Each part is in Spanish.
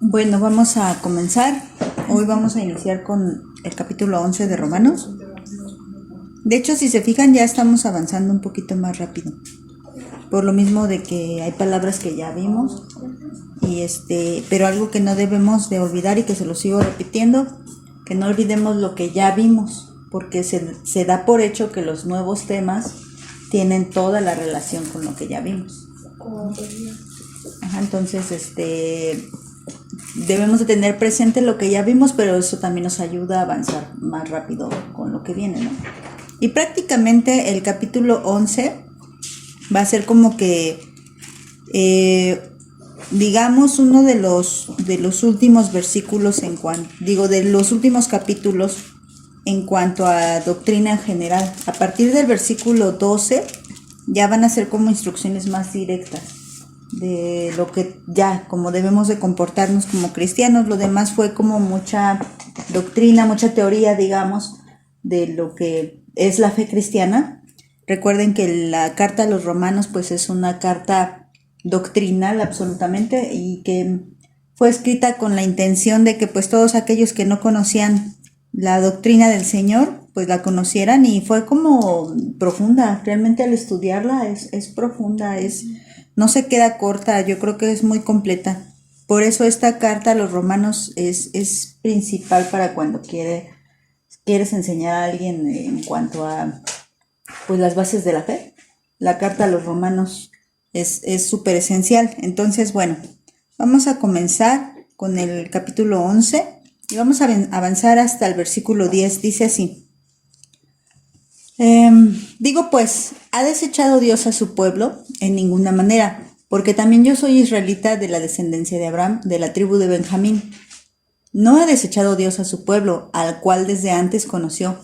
Bueno, vamos a comenzar. Hoy vamos a iniciar con el capítulo 11 de Romanos. De hecho, si se fijan, ya estamos avanzando un poquito más rápido. Por lo mismo de que hay palabras que ya vimos, pero algo que no debemos de olvidar y que se lo sigo repitiendo, que no olvidemos lo que ya vimos, porque se da por hecho que los nuevos temas tienen toda la relación con lo que ya vimos. Entonces, debemos de tener presente lo que ya vimos, pero eso también nos ayuda a avanzar más rápido con lo que viene, ¿no? Y prácticamente el capítulo 11 va a ser como que, digamos, uno de los últimos versículos de los últimos capítulos en cuanto a doctrina en general. A partir del versículo 12 ya van a ser como instrucciones más directas de lo que ya, como debemos de comportarnos como cristianos. Lo demás fue como mucha doctrina, mucha teoría, digamos, de lo que es la fe cristiana. Recuerden que la carta a los romanos pues es una carta doctrinal absolutamente, y que fue escrita con la intención de que pues todos aquellos que no conocían la doctrina del Señor pues la conocieran, y fue como profunda. Realmente al estudiarla es profunda, no se queda corta, yo creo que es muy completa. Por eso esta carta a los romanos es principal para cuando quieres enseñar a alguien en cuanto a pues las bases de la fe. La carta a los romanos es súper esencial. Entonces, bueno, vamos a comenzar con el capítulo 11 y vamos a avanzar hasta el versículo 10. Dice así: digo pues, ¿ha desechado Dios a su pueblo? En ninguna manera, porque también yo soy israelita de la descendencia de Abraham, de la tribu de Benjamín. ¿No ha desechado Dios a su pueblo, al cual desde antes conoció?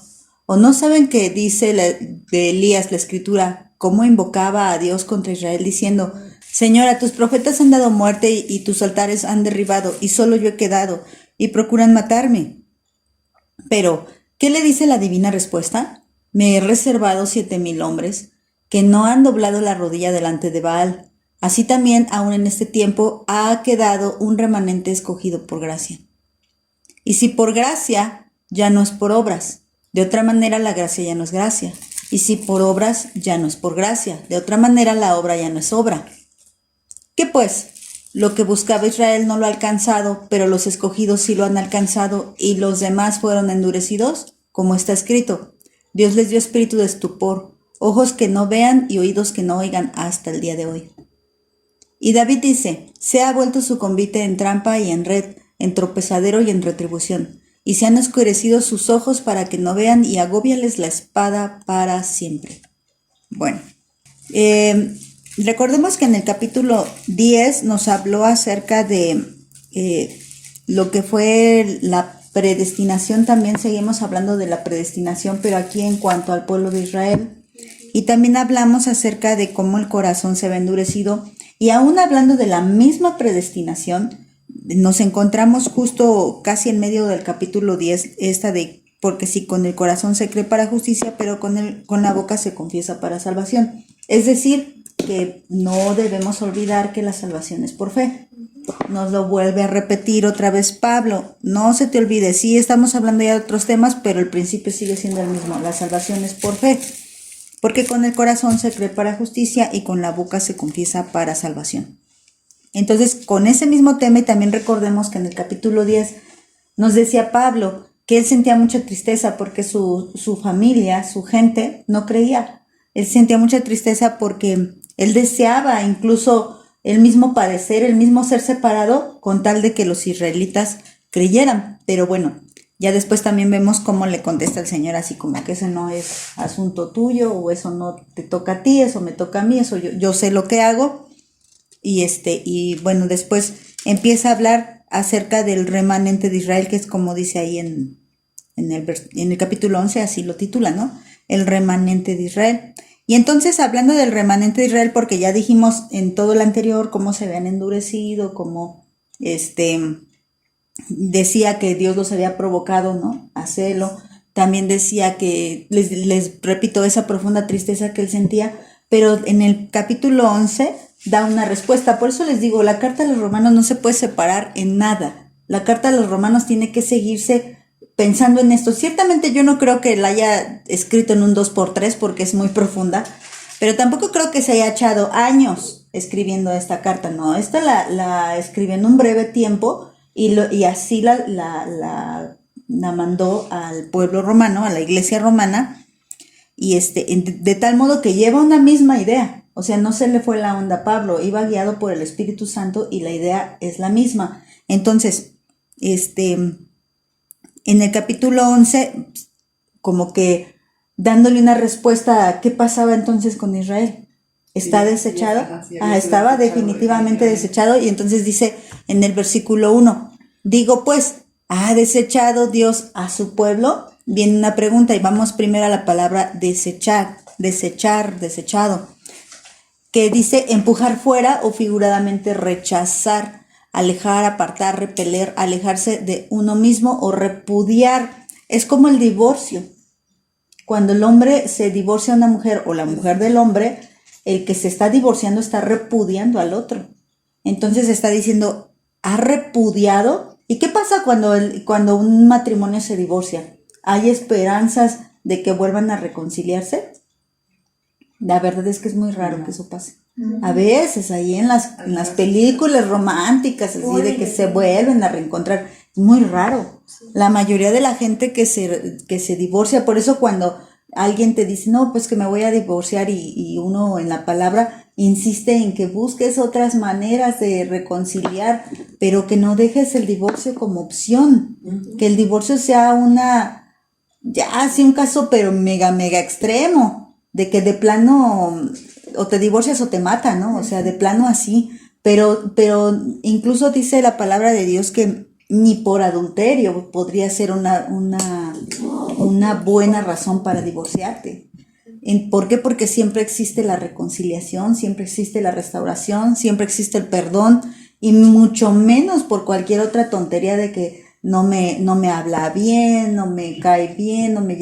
¿O no saben que dice de Elías la escritura, cómo invocaba a Dios contra Israel, diciendo: Señora, tus profetas han dado muerte y tus altares han derribado, y solo yo he quedado, y procuran matarme? Pero, ¿qué le dice la divina respuesta? Me he reservado 7,000 hombres, que no han doblado la rodilla delante de Baal. Así también, aún en este tiempo, ha quedado un remanente escogido por gracia. Y si por gracia, ya no es por obras. De otra manera, la gracia ya no es gracia. Y si por obras, ya no es por gracia. De otra manera, la obra ya no es obra. ¿Qué pues? Lo que buscaba Israel no lo ha alcanzado, pero los escogidos sí lo han alcanzado, y los demás fueron endurecidos, como está escrito: Dios les dio espíritu de estupor, ojos que no vean y oídos que no oigan hasta el día de hoy. Y David dice: se ha vuelto su convite en trampa y en red, en tropezadero y en retribución, y se han oscurecido sus ojos para que no vean, y agóbiales la espada para siempre. Bueno, recordemos que en el capítulo 10 nos habló acerca de lo que fue la predestinación. También seguimos hablando de la predestinación, pero aquí en cuanto al pueblo de Israel. Y también hablamos acerca de cómo el corazón se ve endurecido. Y aún hablando de la misma predestinación, nos encontramos justo casi en medio del capítulo 10, porque si con el corazón se cree para justicia, pero con la boca se confiesa para salvación. Es decir, que no debemos olvidar que la salvación es por fe. Nos lo vuelve a repetir otra vez Pablo: no se te olvide, sí estamos hablando ya de otros temas, pero el principio sigue siendo el mismo. La salvación es por fe, porque con el corazón se cree para justicia y con la boca se confiesa para salvación. Entonces, con ese mismo tema, y también recordemos que en el capítulo 10 nos decía Pablo que él sentía mucha tristeza porque su familia, su gente, no creía. Él sentía mucha tristeza porque él deseaba incluso el mismo padecer, el mismo ser separado, con tal de que los israelitas creyeran. Pero bueno, ya después también vemos cómo le contesta el Señor, así como que ese no es asunto tuyo, o eso no te toca a ti, eso me toca a mí, eso yo sé lo que hago. Y bueno, después empieza a hablar acerca del remanente de Israel, que es como dice ahí en el capítulo 11, así lo titula, ¿no? El remanente de Israel. Y entonces, hablando del remanente de Israel, porque ya dijimos en todo lo anterior cómo se habían endurecido, cómo decía que Dios los había provocado, ¿no?, a celo. También decía que, les repito, esa profunda tristeza que él sentía. Pero en el capítulo 11 da una respuesta. Por eso les digo, la carta a los romanos no se puede separar en nada. La carta a los romanos tiene que seguirse pensando en esto. Ciertamente yo no creo que la haya escrito en un 2x3 porque es muy profunda, pero tampoco creo que se haya echado años escribiendo esta carta. No, esta la escribió en un breve tiempo y así la mandó al pueblo romano, a la iglesia romana, y de tal modo que lleva una misma idea. O sea, no se le fue la onda a Pablo, iba guiado por el Espíritu Santo y la idea es la misma. Entonces, en el capítulo 11, como que dándole una respuesta a qué pasaba entonces con Israel. ¿Está desechado? Estaba definitivamente desechado. Y entonces dice en el versículo 1, digo pues, ¿ha desechado Dios a su pueblo? Viene una pregunta y vamos primero a la palabra desechar, desechado, que dice empujar fuera o figuradamente rechazar, alejar, apartar, repeler, alejarse de uno mismo o repudiar. Es como el divorcio. Cuando el hombre se divorcia a una mujer o la mujer del hombre, el que se está divorciando está repudiando al otro. Entonces está diciendo, ¿ha repudiado? ¿Y qué pasa cuando un matrimonio se divorcia? ¿Hay esperanzas de que vuelvan a reconciliarse? La verdad es que es muy raro que eso pase. A veces ahí en las películas románticas, así de que se vuelven a reencontrar, es muy raro. La mayoría de la gente que se divorcia, por eso cuando alguien te dice, no, pues que me voy a divorciar y uno en la palabra insiste en que busques otras maneras de reconciliar, pero que no dejes el divorcio como opción, que el divorcio sea un caso pero mega extremo, de que de plano o te divorcias o te matan, ¿no? O sea, de plano así, pero incluso dice la palabra de Dios que ni por adulterio podría ser una buena razón para divorciarte. ¿Por qué? Porque siempre existe la reconciliación, siempre existe la restauración, siempre existe el perdón, y mucho menos por cualquier otra tontería de que no me habla bien, no me cae bien, no me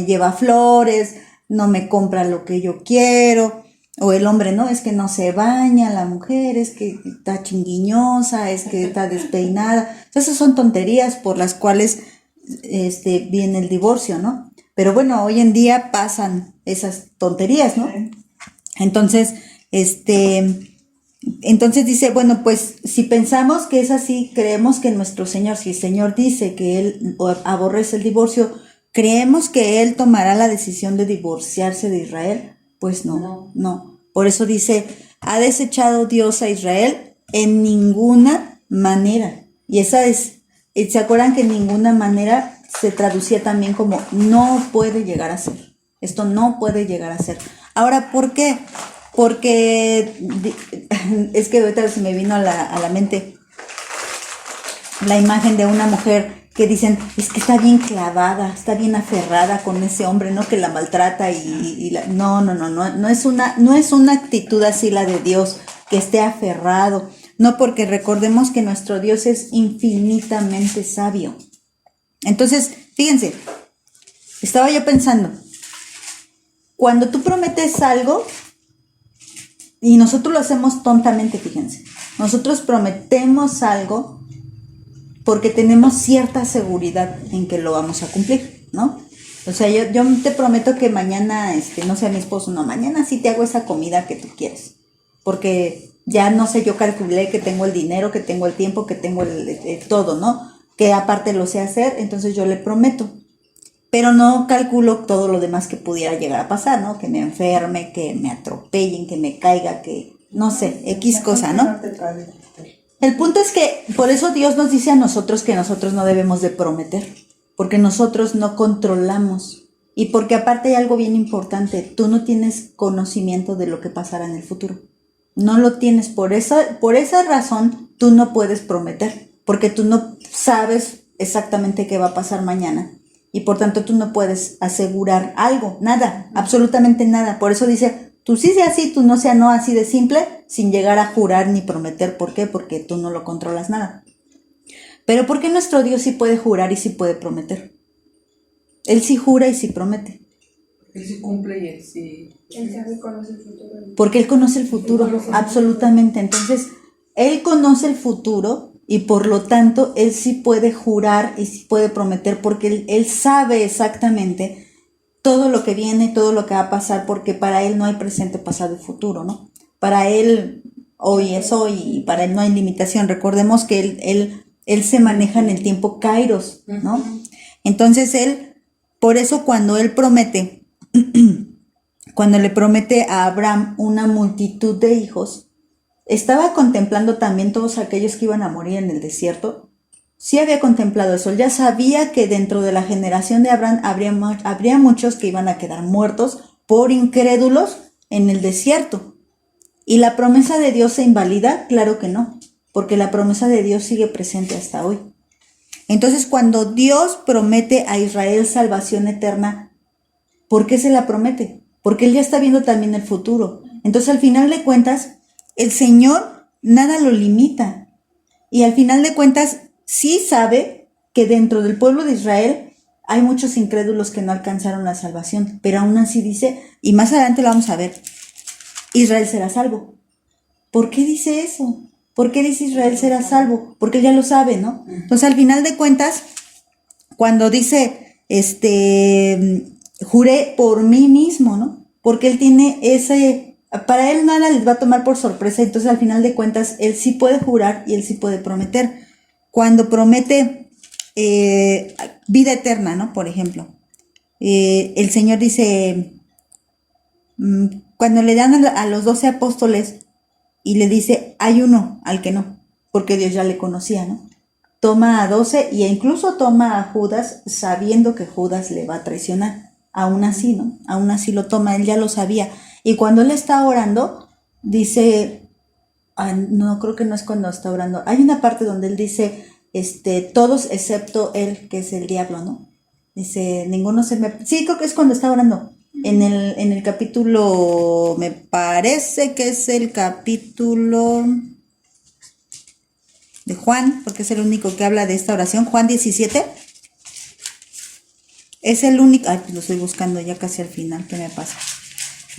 lleva flores, no me compra lo que yo quiero, o el hombre, no, es que no se baña, la mujer es que está chinguiñosa, es que está despeinada. Esas son tonterías por las cuales viene el divorcio, ¿no? Pero bueno, hoy en día pasan esas tonterías, ¿no? Entonces, entonces dice, bueno, pues si pensamos que es así, creemos que nuestro Señor, si el Señor dice que Él aborrece el divorcio, ¿creemos que Él tomará la decisión de divorciarse de Israel? Pues no. Por eso dice, ¿ha desechado Dios a Israel? En ninguna manera. Y ¿se acuerdan que en ninguna manera se traducía también como no puede llegar a ser? Esto no puede llegar a ser. Ahora, ¿por qué? Porque es que ahorita se me vino a la mente la imagen de una mujer que dicen, es que está bien clavada, está bien aferrada con ese hombre, ¿no? Que la maltrata no es una actitud así la de Dios, que esté aferrado. No, porque recordemos que nuestro Dios es infinitamente sabio. Entonces, fíjense, estaba yo pensando, cuando tú prometes algo, y nosotros lo hacemos tontamente, fíjense, nosotros prometemos algo porque tenemos cierta seguridad en que lo vamos a cumplir, ¿no? O sea, yo te prometo que mañana, no sé, a mi esposo, no, mañana sí te hago esa comida que tú quieres, porque ya no sé, yo calculé que tengo el dinero, que tengo el tiempo, que tengo todo, ¿no? Que aparte lo sé hacer, entonces yo le prometo. Pero no calculo todo lo demás que pudiera llegar a pasar, ¿no? Que me enferme, que me atropellen, que me caiga, que no sé, X cosa, ¿no? El punto es que por eso Dios nos dice a nosotros que nosotros no debemos de prometer, porque nosotros no controlamos y porque aparte hay algo bien importante, tú no tienes conocimiento de lo que pasará en el futuro. No lo tienes, por esa razón tú no puedes prometer, porque tú no sabes exactamente qué va a pasar mañana. Y por tanto tú no puedes asegurar algo, nada, absolutamente nada. Por eso dice, tú sí sea así, tú no sea no, así de simple, sin llegar a jurar ni prometer. ¿Por qué? Porque tú no lo controlas nada. Pero ¿por qué nuestro Dios sí puede jurar y sí puede prometer? Él sí jura y sí promete. Él sí cumple y él sí. Él sabe, conoce el futuro. Porque él conoce el futuro, absolutamente. Entonces, él conoce el futuro y por lo tanto, él sí puede jurar y sí puede prometer porque él sabe exactamente todo lo que viene, todo lo que va a pasar, porque para él no hay presente, pasado y futuro, ¿no? Para él hoy es hoy y para él no hay limitación. Recordemos que él se maneja en el tiempo kairos, ¿no? Entonces por eso cuando él promete, cuando le promete a Abraham una multitud de hijos, estaba contemplando también todos aquellos que iban a morir en el desierto. Sí había contemplado eso, ya sabía que dentro de la generación de Abraham habría muchos que iban a quedar muertos por incrédulos en el desierto. ¿Y la promesa de Dios se invalida? Claro que no, porque la promesa de Dios sigue presente hasta hoy. Entonces, cuando Dios promete a Israel salvación eterna, ¿por qué se la promete? Porque Él ya está viendo también el futuro. Entonces, al final de cuentas, el Señor nada lo limita. Y al final de cuentas, sí sabe que dentro del pueblo de Israel hay muchos incrédulos que no alcanzaron la salvación, pero aún así dice, y más adelante lo vamos a ver, Israel será salvo. ¿Por qué dice eso? ¿Por qué dice Israel será salvo? Porque él ya lo sabe, ¿no? Entonces, al final de cuentas, cuando dice, juré por mí mismo, ¿no? Porque él tiene para él nada les va a tomar por sorpresa, entonces al final de cuentas, él sí puede jurar y él sí puede prometer. Cuando promete vida eterna, ¿no? Por ejemplo, el Señor dice, cuando le dan a los 12 apóstoles, y le dice, hay uno al que no, porque Dios ya le conocía, ¿no? Toma a 12 e incluso toma a Judas sabiendo que Judas le va a traicionar. Aún así, ¿no? Aún así lo toma, él ya lo sabía. Y cuando él está orando, dice, no, creo que no es cuando está orando. Hay una parte donde él dice, todos excepto él, que es el diablo, ¿no? Dice, ninguno se me... Sí, creo que es cuando está orando. En el capítulo, me parece que es el capítulo de Juan, porque es el único que habla de esta oración, Juan 17. Es el único, ay, pues lo estoy buscando ya casi al final, ¿qué me pasa?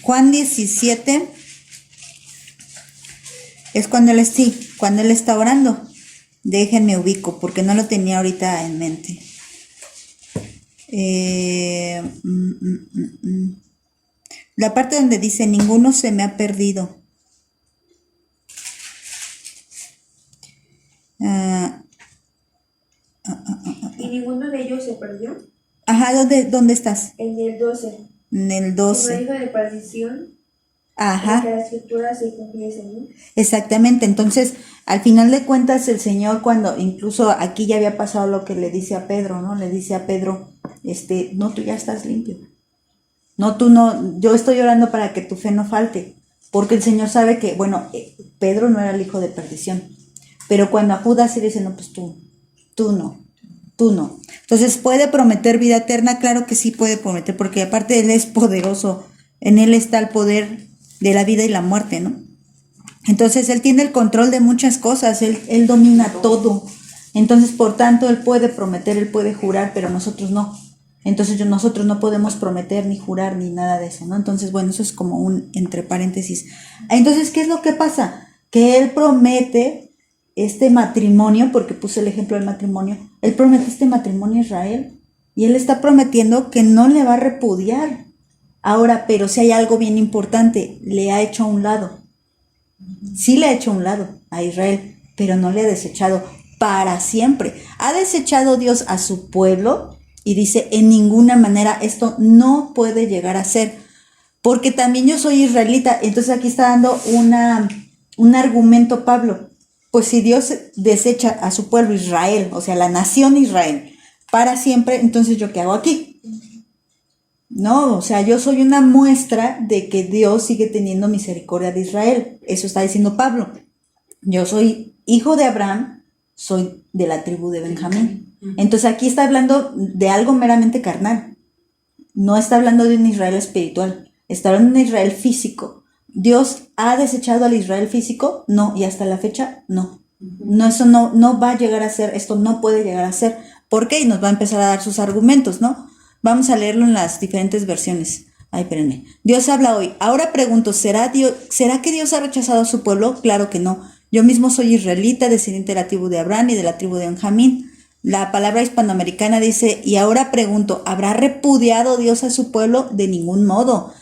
Juan 17 es cuando él está orando. Déjenme ubico, porque no lo tenía ahorita en mente. La parte donde dice, ninguno se me ha perdido. ¿Y ninguno de ellos se perdió? Ajá, ¿dónde estás? En el 12. En el Si no 12. dijo de perdición, Ajá. que la escritura se cumpliese, ¿no? Exactamente, entonces al final de cuentas el Señor cuando incluso aquí ya había pasado lo que le dice a Pedro, ¿no? Le dice a Pedro, no, tú ya estás limpio. No, tú no, yo estoy orando para que tu fe no falte, porque el Señor sabe que, bueno, Pedro no era el hijo de perdición, pero cuando a Judas se dice, no, pues tú no. Entonces, ¿puede prometer vida eterna? Claro que sí puede prometer, porque aparte Él es poderoso, en Él está el poder de la vida y la muerte, ¿no? Entonces, Él tiene el control de muchas cosas, Él domina todo. Entonces, por tanto, Él puede prometer, Él puede jurar, pero nosotros no. Entonces, nosotros no podemos prometer, ni jurar, ni nada de eso, ¿no? Entonces, bueno, eso es como un entre paréntesis. Entonces, ¿qué es lo que pasa? Que Él promete este matrimonio, porque puse el ejemplo del matrimonio, Él promete este matrimonio a Israel, y Él está prometiendo que no le va a repudiar. Ahora, pero si hay algo bien importante, le ha hecho a un lado. Sí le ha hecho a un lado a Israel, pero no le ha desechado para siempre. Ha desechado Dios a su pueblo y dice, en ninguna manera esto no puede llegar a ser, porque también yo soy israelita. Entonces aquí está dando un argumento Pablo. Pues si Dios desecha a su pueblo Israel, o sea, la nación Israel, para siempre, entonces ¿yo qué hago aquí? No, o sea, yo soy una muestra de que Dios sigue teniendo misericordia de Israel. Eso está diciendo Pablo. Yo soy hijo de Abraham, soy de la tribu de Benjamín. Entonces aquí está hablando de algo meramente carnal. No está hablando de un Israel espiritual, está hablando de un Israel físico. ¿Dios ha desechado al Israel físico? No, y hasta la fecha, no. No, eso no va a llegar a ser, esto no puede llegar a ser. ¿Por qué? Y nos va a empezar a dar sus argumentos, ¿no? Vamos a leerlo en las diferentes versiones. Ay, espérenme. Dios habla hoy. Ahora pregunto, ¿será que Dios ha rechazado a su pueblo? Claro que no. Yo mismo soy israelita, descendiente de la tribu de Abraham y de la tribu de Benjamín. La palabra hispanoamericana dice, y ahora pregunto, ¿habrá repudiado Dios a su pueblo? De ningún modo.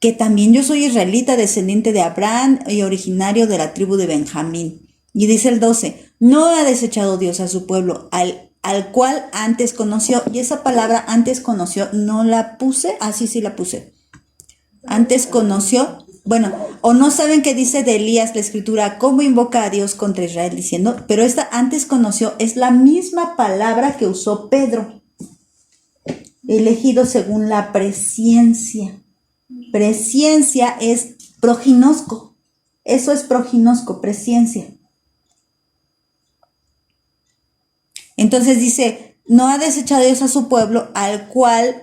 Que también yo soy israelita, descendiente de Abraham y originario de la tribu de Benjamín. Y dice el 12, no ha desechado Dios a su pueblo, al cual antes conoció. Y esa palabra antes conoció, no la puse, sí la puse. Antes conoció, bueno, o no saben qué dice de Elías la escritura, cómo invoca a Dios contra Israel diciendo, pero esta antes conoció es la misma palabra que usó Pedro, elegido según la presciencia. Presciencia es proginosco, eso es proginosco, presciencia. Entonces dice, no ha desechado Dios a su pueblo, al cual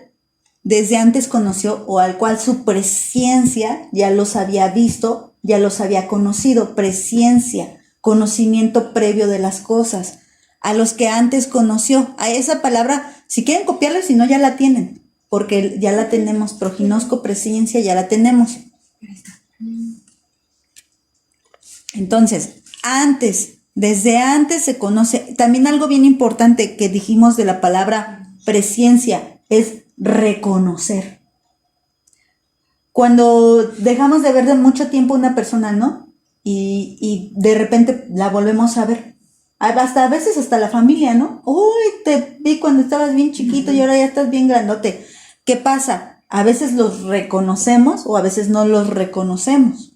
desde antes conoció, o al cual su presciencia ya los había visto, ya los había conocido. Presciencia, conocimiento previo de las cosas. A los que antes conoció. A esa palabra, si quieren copiarla, si no ya la tienen, porque ya la tenemos. Proginosco, presciencia, ya la tenemos. Entonces, desde antes se conoce. También algo bien importante que dijimos de la palabra presciencia es reconocer. Cuando dejamos de ver de mucho tiempo una persona, ¿no? Y de repente la volvemos a ver. A veces hasta la familia, ¿no? Uy, te vi cuando estabas bien chiquito y ahora ya estás bien grandote. ¿Qué pasa? A veces los reconocemos o a veces no los reconocemos.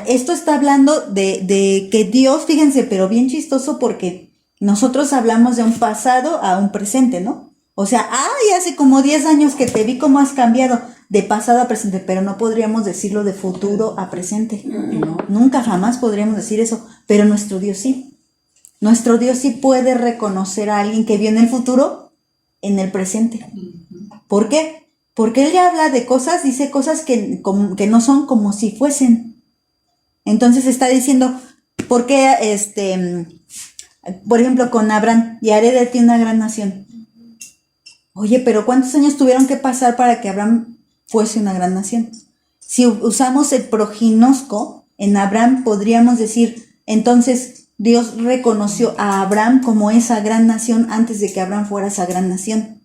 Esto está hablando de que Dios, fíjense, pero bien chistoso porque nosotros hablamos de un pasado a un presente, ¿no? O sea, hace como 10 años que te vi cómo has cambiado de pasado a presente, pero no podríamos decirlo de futuro a presente. No, nunca jamás podríamos decir eso, pero nuestro Dios sí. Nuestro Dios sí puede reconocer a alguien que vio en el futuro en el presente. ¿Por qué? Porque Él ya habla de cosas, dice cosas que no son como si fuesen. Entonces está diciendo, ¿por qué por ejemplo, con Abraham, y haré de ti una gran nación? Oye, pero ¿cuántos años tuvieron que pasar para que Abraham fuese una gran nación? Si usamos el proginosco, en Abraham podríamos decir, entonces Dios reconoció a Abraham como esa gran nación antes de que Abraham fuera esa gran nación.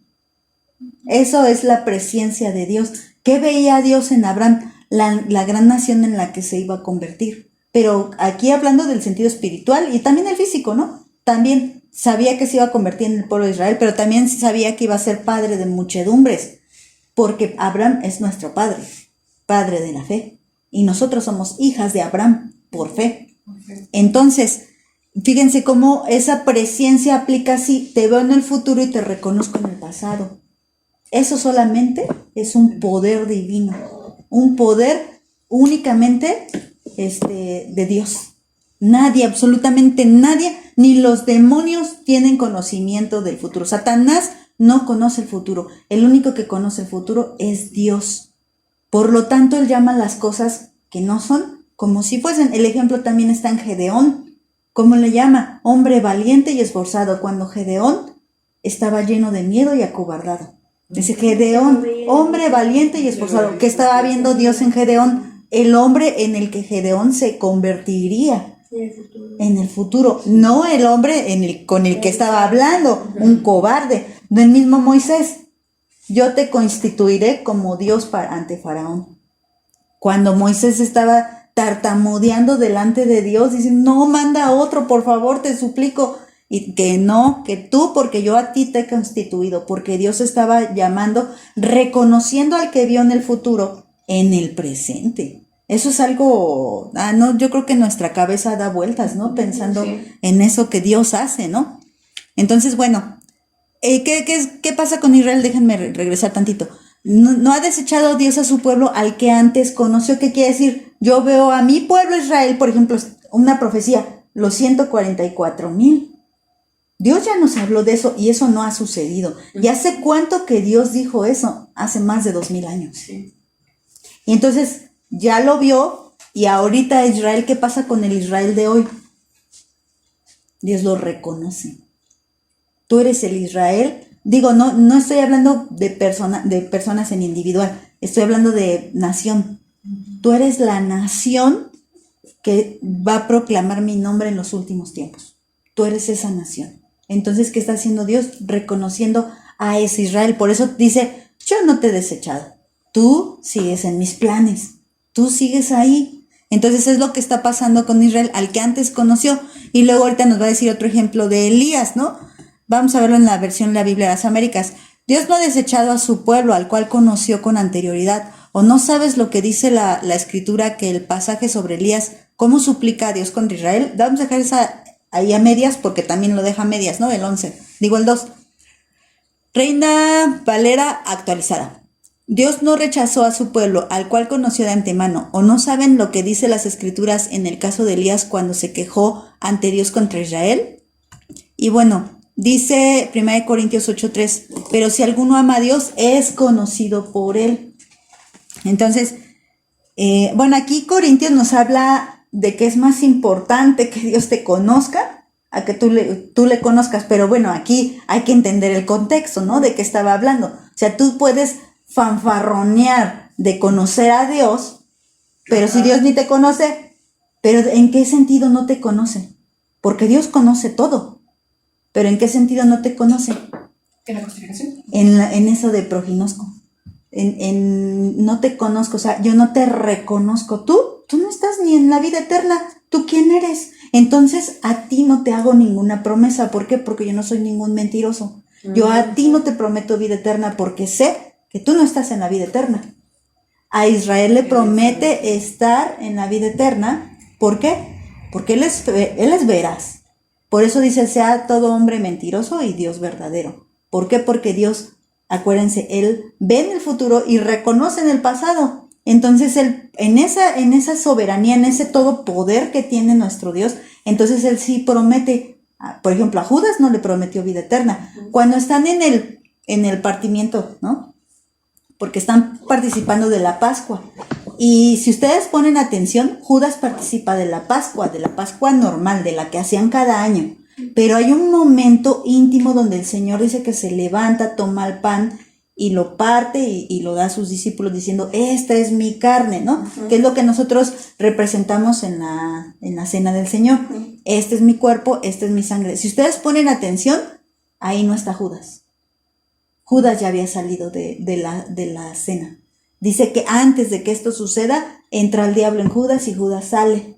Eso es la presciencia de Dios. ¿Qué veía Dios en Abraham? La gran nación en la que se iba a convertir. Pero aquí hablando del sentido espiritual y también el físico, ¿no? También sabía que se iba a convertir en el pueblo de Israel, pero también sabía que iba a ser padre de muchedumbres, porque Abraham es nuestro padre, padre de la fe, y nosotros somos hijas de Abraham por fe. Entonces, fíjense cómo esa presciencia aplica así, te veo en el futuro y te reconozco en el pasado. Eso solamente es un poder divino, un poder únicamente de Dios. Nadie, absolutamente nadie, ni los demonios tienen conocimiento del futuro. Satanás no conoce el futuro. El único que conoce el futuro es Dios. Por lo tanto, Él llama las cosas que no son como si fuesen. El ejemplo también está en Gedeón. ¿Cómo le llama? Hombre valiente y esforzado, cuando Gedeón estaba lleno de miedo y acobardado. Dice Gedeón, hombre valiente y esforzado. ¿Qué estaba viendo Dios en Gedeón? El hombre en el que Gedeón se convertiría en el futuro, no el hombre con el que estaba hablando, un cobarde. Del mismo Moisés, yo te constituiré como Dios ante Faraón. Cuando Moisés estaba tartamudeando delante de Dios, dice, no, manda a otro, por favor, te suplico. Y que no, que tú, porque yo a ti te he constituido, porque Dios estaba llamando, reconociendo al que vio en el futuro, en el presente. Eso es algo, no, yo creo que nuestra cabeza da vueltas, ¿no? Pensando en eso que Dios hace, ¿no? Entonces, bueno, ¿qué pasa con Israel? Déjenme regresar tantito. No ha desechado Dios a su pueblo al que antes conoció. ¿Qué quiere decir? Yo veo a mi pueblo Israel, por ejemplo, una profecía, los 144,000. Dios ya nos habló de eso y eso no ha sucedido. ¿Y hace cuánto que Dios dijo eso? Hace más de 2000 años. Sí. Y entonces ya lo vio, y ahorita Israel, ¿qué pasa con el Israel de hoy? Dios lo reconoce. Tú eres el Israel. Digo, no estoy hablando de personas en individual. Estoy hablando de nación. Tú eres la nación que va a proclamar mi nombre en los últimos tiempos. Tú eres esa nación. Entonces, ¿qué está haciendo Dios? Reconociendo a ese Israel. Por eso dice, yo no te he desechado. Tú sigues en mis planes. Tú sigues ahí. Entonces es lo que está pasando con Israel, al que antes conoció. Y luego ahorita nos va a decir otro ejemplo de Elías, ¿no? Vamos a verlo en la versión de la Biblia de las Américas. Dios no ha desechado a su pueblo, al cual conoció con anterioridad. ¿O no sabes lo que dice la escritura, que el pasaje sobre Elías, cómo suplica a Dios contra Israel? Vamos a dejar esa ahí a medias, porque también lo deja a medias, ¿no? El 11. Digo el 2. Reina Valera actualizada. Dios no rechazó a su pueblo, al cual conoció de antemano. ¿O no saben lo que dice las escrituras en el caso de Elías cuando se quejó ante Dios contra Israel? Y bueno, dice 1 Corintios 8:3, pero si alguno ama a Dios, es conocido por él. Entonces, bueno, aquí Corintios nos habla de que es más importante que Dios te conozca a que tú le conozcas. Pero bueno, aquí hay que entender el contexto, ¿no? De qué estaba hablando. O sea, tú puedes fanfarronear de conocer a Dios, pero si Dios ni te conoce, ¿pero en qué sentido no te conoce? Porque Dios conoce todo, pero ¿en qué sentido no te conoce? ¿En la justificación? En eso de proginosco. No te conozco, o sea, yo no te reconozco. Tú no estás ni en la vida eterna. ¿Tú quién eres? Entonces a ti no te hago ninguna promesa. ¿Por qué? Porque yo no soy ningún mentiroso. Yo a ti no te prometo vida eterna porque sé que tú no estás en la vida eterna. A Israel le promete estar en la vida eterna. ¿Por qué? Porque él es veraz. Por eso dice, sea todo hombre mentiroso y Dios verdadero. ¿Por qué? Porque Dios, acuérdense, Él ve en el futuro y reconoce en el pasado. Entonces, Él, en esa soberanía, en ese todo poder que tiene nuestro Dios, entonces Él sí promete. Por ejemplo, a Judas no le prometió vida eterna. Cuando están en el partimiento, ¿no? Porque están participando de la Pascua. Y si ustedes ponen atención, Judas participa de la Pascua normal, de la que hacían cada año. Pero hay un momento íntimo donde el Señor dice que se levanta, toma el pan y lo parte y lo da a sus discípulos diciendo, esta es mi carne, ¿no? Que es lo que nosotros representamos en la cena del Señor. Este es mi cuerpo, esta es mi sangre. Si ustedes ponen atención, ahí no está Judas. Judas ya había salido de la cena. Dice que antes de que esto suceda, entra el diablo en Judas y Judas sale.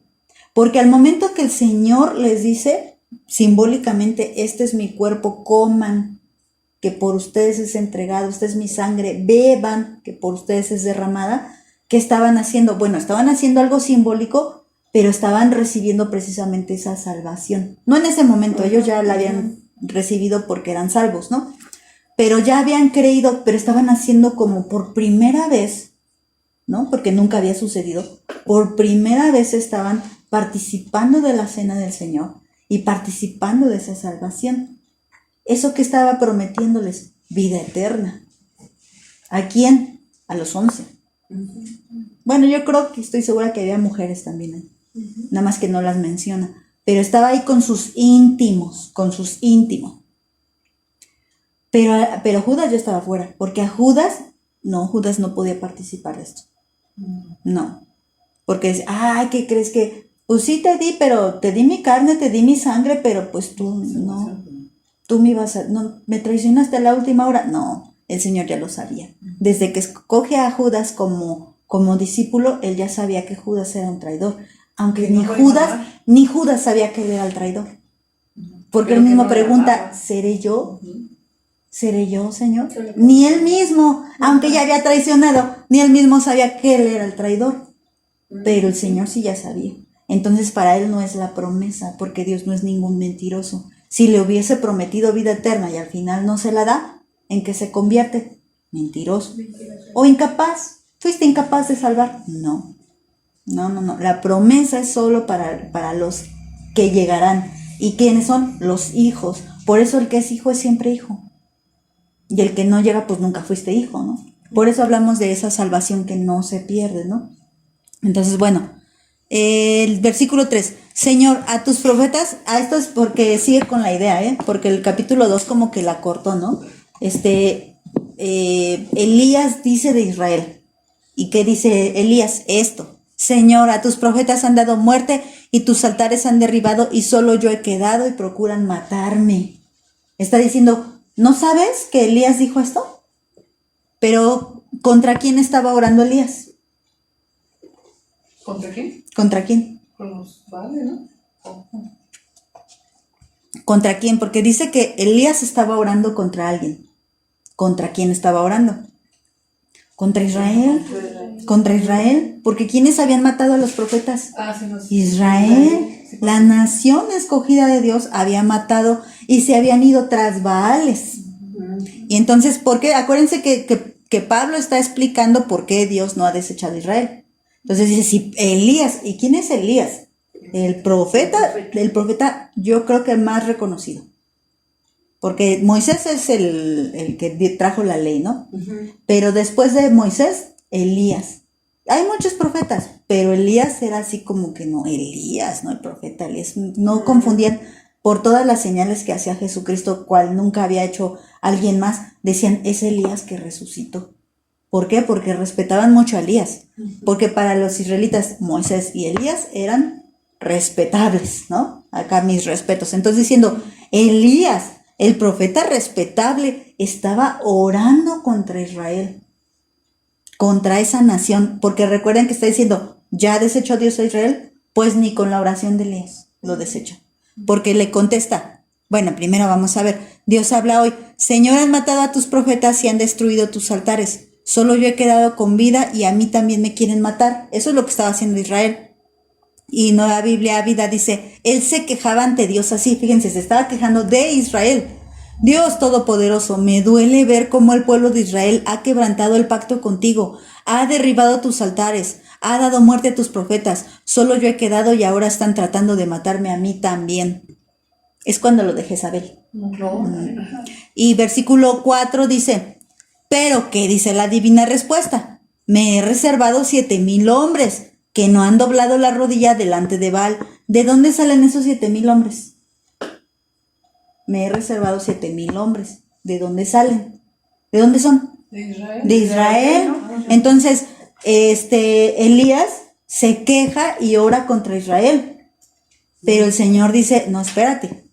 Porque al momento que el Señor les dice, simbólicamente, este es mi cuerpo, coman, que por ustedes es entregado, esta es mi sangre, beban, que por ustedes es derramada, ¿qué estaban haciendo? Bueno, estaban haciendo algo simbólico, pero estaban recibiendo precisamente esa salvación. No en ese momento, ellos ya la habían recibido porque eran salvos, ¿no? Pero ya habían creído, pero estaban haciendo como por primera vez, ¿no? Porque nunca había sucedido. Por primera vez estaban participando de la cena del Señor y participando de esa salvación. Eso que estaba prometiéndoles, vida eterna. ¿A quién? A los 11. Bueno, yo creo que estoy segura que había mujeres también ahí. Nada más que no las menciona. Pero estaba ahí con sus íntimos, Pero Judas ya estaba fuera, porque a Judas no podía participar de esto. No. Porque es, ¿qué crees que? Pues sí te di, pero te di mi carne, te di mi sangre, pero pues tú no. Tú me traicionaste a la última hora. No, el Señor ya lo sabía. Desde que escoge a Judas como discípulo, él ya sabía que Judas era un traidor. Aunque ni Judas sabía que él era el traidor. Porque él mismo pregunta, ¿seré yo? ¿Seré yo, Señor? Ni él mismo, aunque ya había traicionado, ni él mismo sabía que él era el traidor. Pero el Señor sí ya sabía. Entonces para él no es la promesa, porque Dios no es ningún mentiroso. Si le hubiese prometido vida eterna y al final no se la da, ¿en qué se convierte? Mentiroso. O incapaz. ¿Fuiste incapaz de salvar? No. La promesa es solo para los que llegarán. ¿Y quiénes son? Los hijos. Por eso el que es hijo es siempre hijo. Y el que no llega, pues nunca fuiste hijo, ¿no? Por eso hablamos de esa salvación que no se pierde, ¿no? Entonces, bueno, el versículo 3. Señor, a tus profetas, esto es porque sigue con la idea, porque el capítulo 2 como que la cortó, ¿no? Elías dice de Israel, ¿Y qué dice Elías? Esto: Señor, a tus profetas han dado muerte y tus altares han derribado y solo yo he quedado y procuran matarme. Está diciendo, ¿no sabes que Elías dijo esto? Pero ¿contra quién estaba orando Elías? ¿Contra quién? ¿Contra quién? Con los padres, ¿no? ¿Contra quién? Porque dice que Elías estaba orando contra alguien. ¿Contra quién estaba orando? ¿Contra Israel? ¿Contra Israel? Porque ¿quiénes habían matado a los profetas? Sí, los Israel, la nación escogida de Dios, había matado y se habían ido tras Baales. Y entonces, ¿por qué? Acuérdense que Pablo está explicando por qué Dios no ha desechado a Israel. Entonces dice, si Elías, ¿y quién es Elías? El profeta yo creo que más reconocido. Porque Moisés es el que trajo la ley, ¿no? Pero después de Moisés, Elías. Hay muchos profetas, pero Elías era así como que no, Elías, no el profeta Elías. No confundían por todas las señales que hacía Jesucristo, cual nunca había hecho alguien más. Decían, es Elías que resucitó. ¿Por qué? Porque respetaban mucho a Elías. Porque para los israelitas, Moisés y Elías eran respetables, ¿no? Acá mis respetos. Entonces diciendo, Elías, el profeta respetable, estaba orando contra Israel, contra esa nación, porque recuerden que está diciendo, ¿ya desechó Dios a Israel? Pues ni con la oración de Elías lo desechó, porque le contesta, bueno, primero vamos a ver, Dios habla hoy, Señor, han matado a tus profetas y han destruido tus altares, solo yo he quedado con vida y a mí también me quieren matar. Eso es lo que estaba haciendo Israel. Y Nueva Biblia Vida dice, él se quejaba ante Dios así, fíjense, se estaba quejando de Israel. Dios Todopoderoso, me duele ver cómo el pueblo de Israel ha quebrantado el pacto contigo, ha derribado tus altares, ha dado muerte a tus profetas, solo yo he quedado y ahora están tratando de matarme a mí también. Es cuando lo de Jezabel. Y versículo 4 dice, pero ¿qué dice la divina respuesta? Me he reservado 7,000 hombres que no han doblado la rodilla delante de Baal. ¿De dónde salen esos 7,000 hombres? Me he reservado 7,000 hombres. ¿De dónde salen? ¿De dónde son? De Israel. De Israel. Entonces, Elías se queja y ora contra Israel. Pero el Señor dice, no, espérate.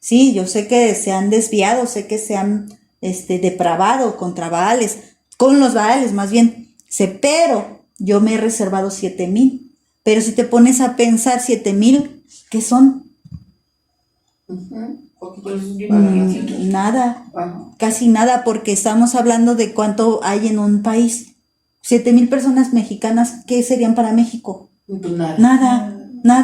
Sí, yo sé que se han desviado, sé que se han depravado contra Baales, con los Baales más bien. Pero yo me he reservado 7,000. Pero si te pones a pensar 7,000, ¿qué son? Nada, casi nada, porque estamos hablando de cuánto hay en un país. 7,000 personas mexicanas, ¿qué serían para México? Nada.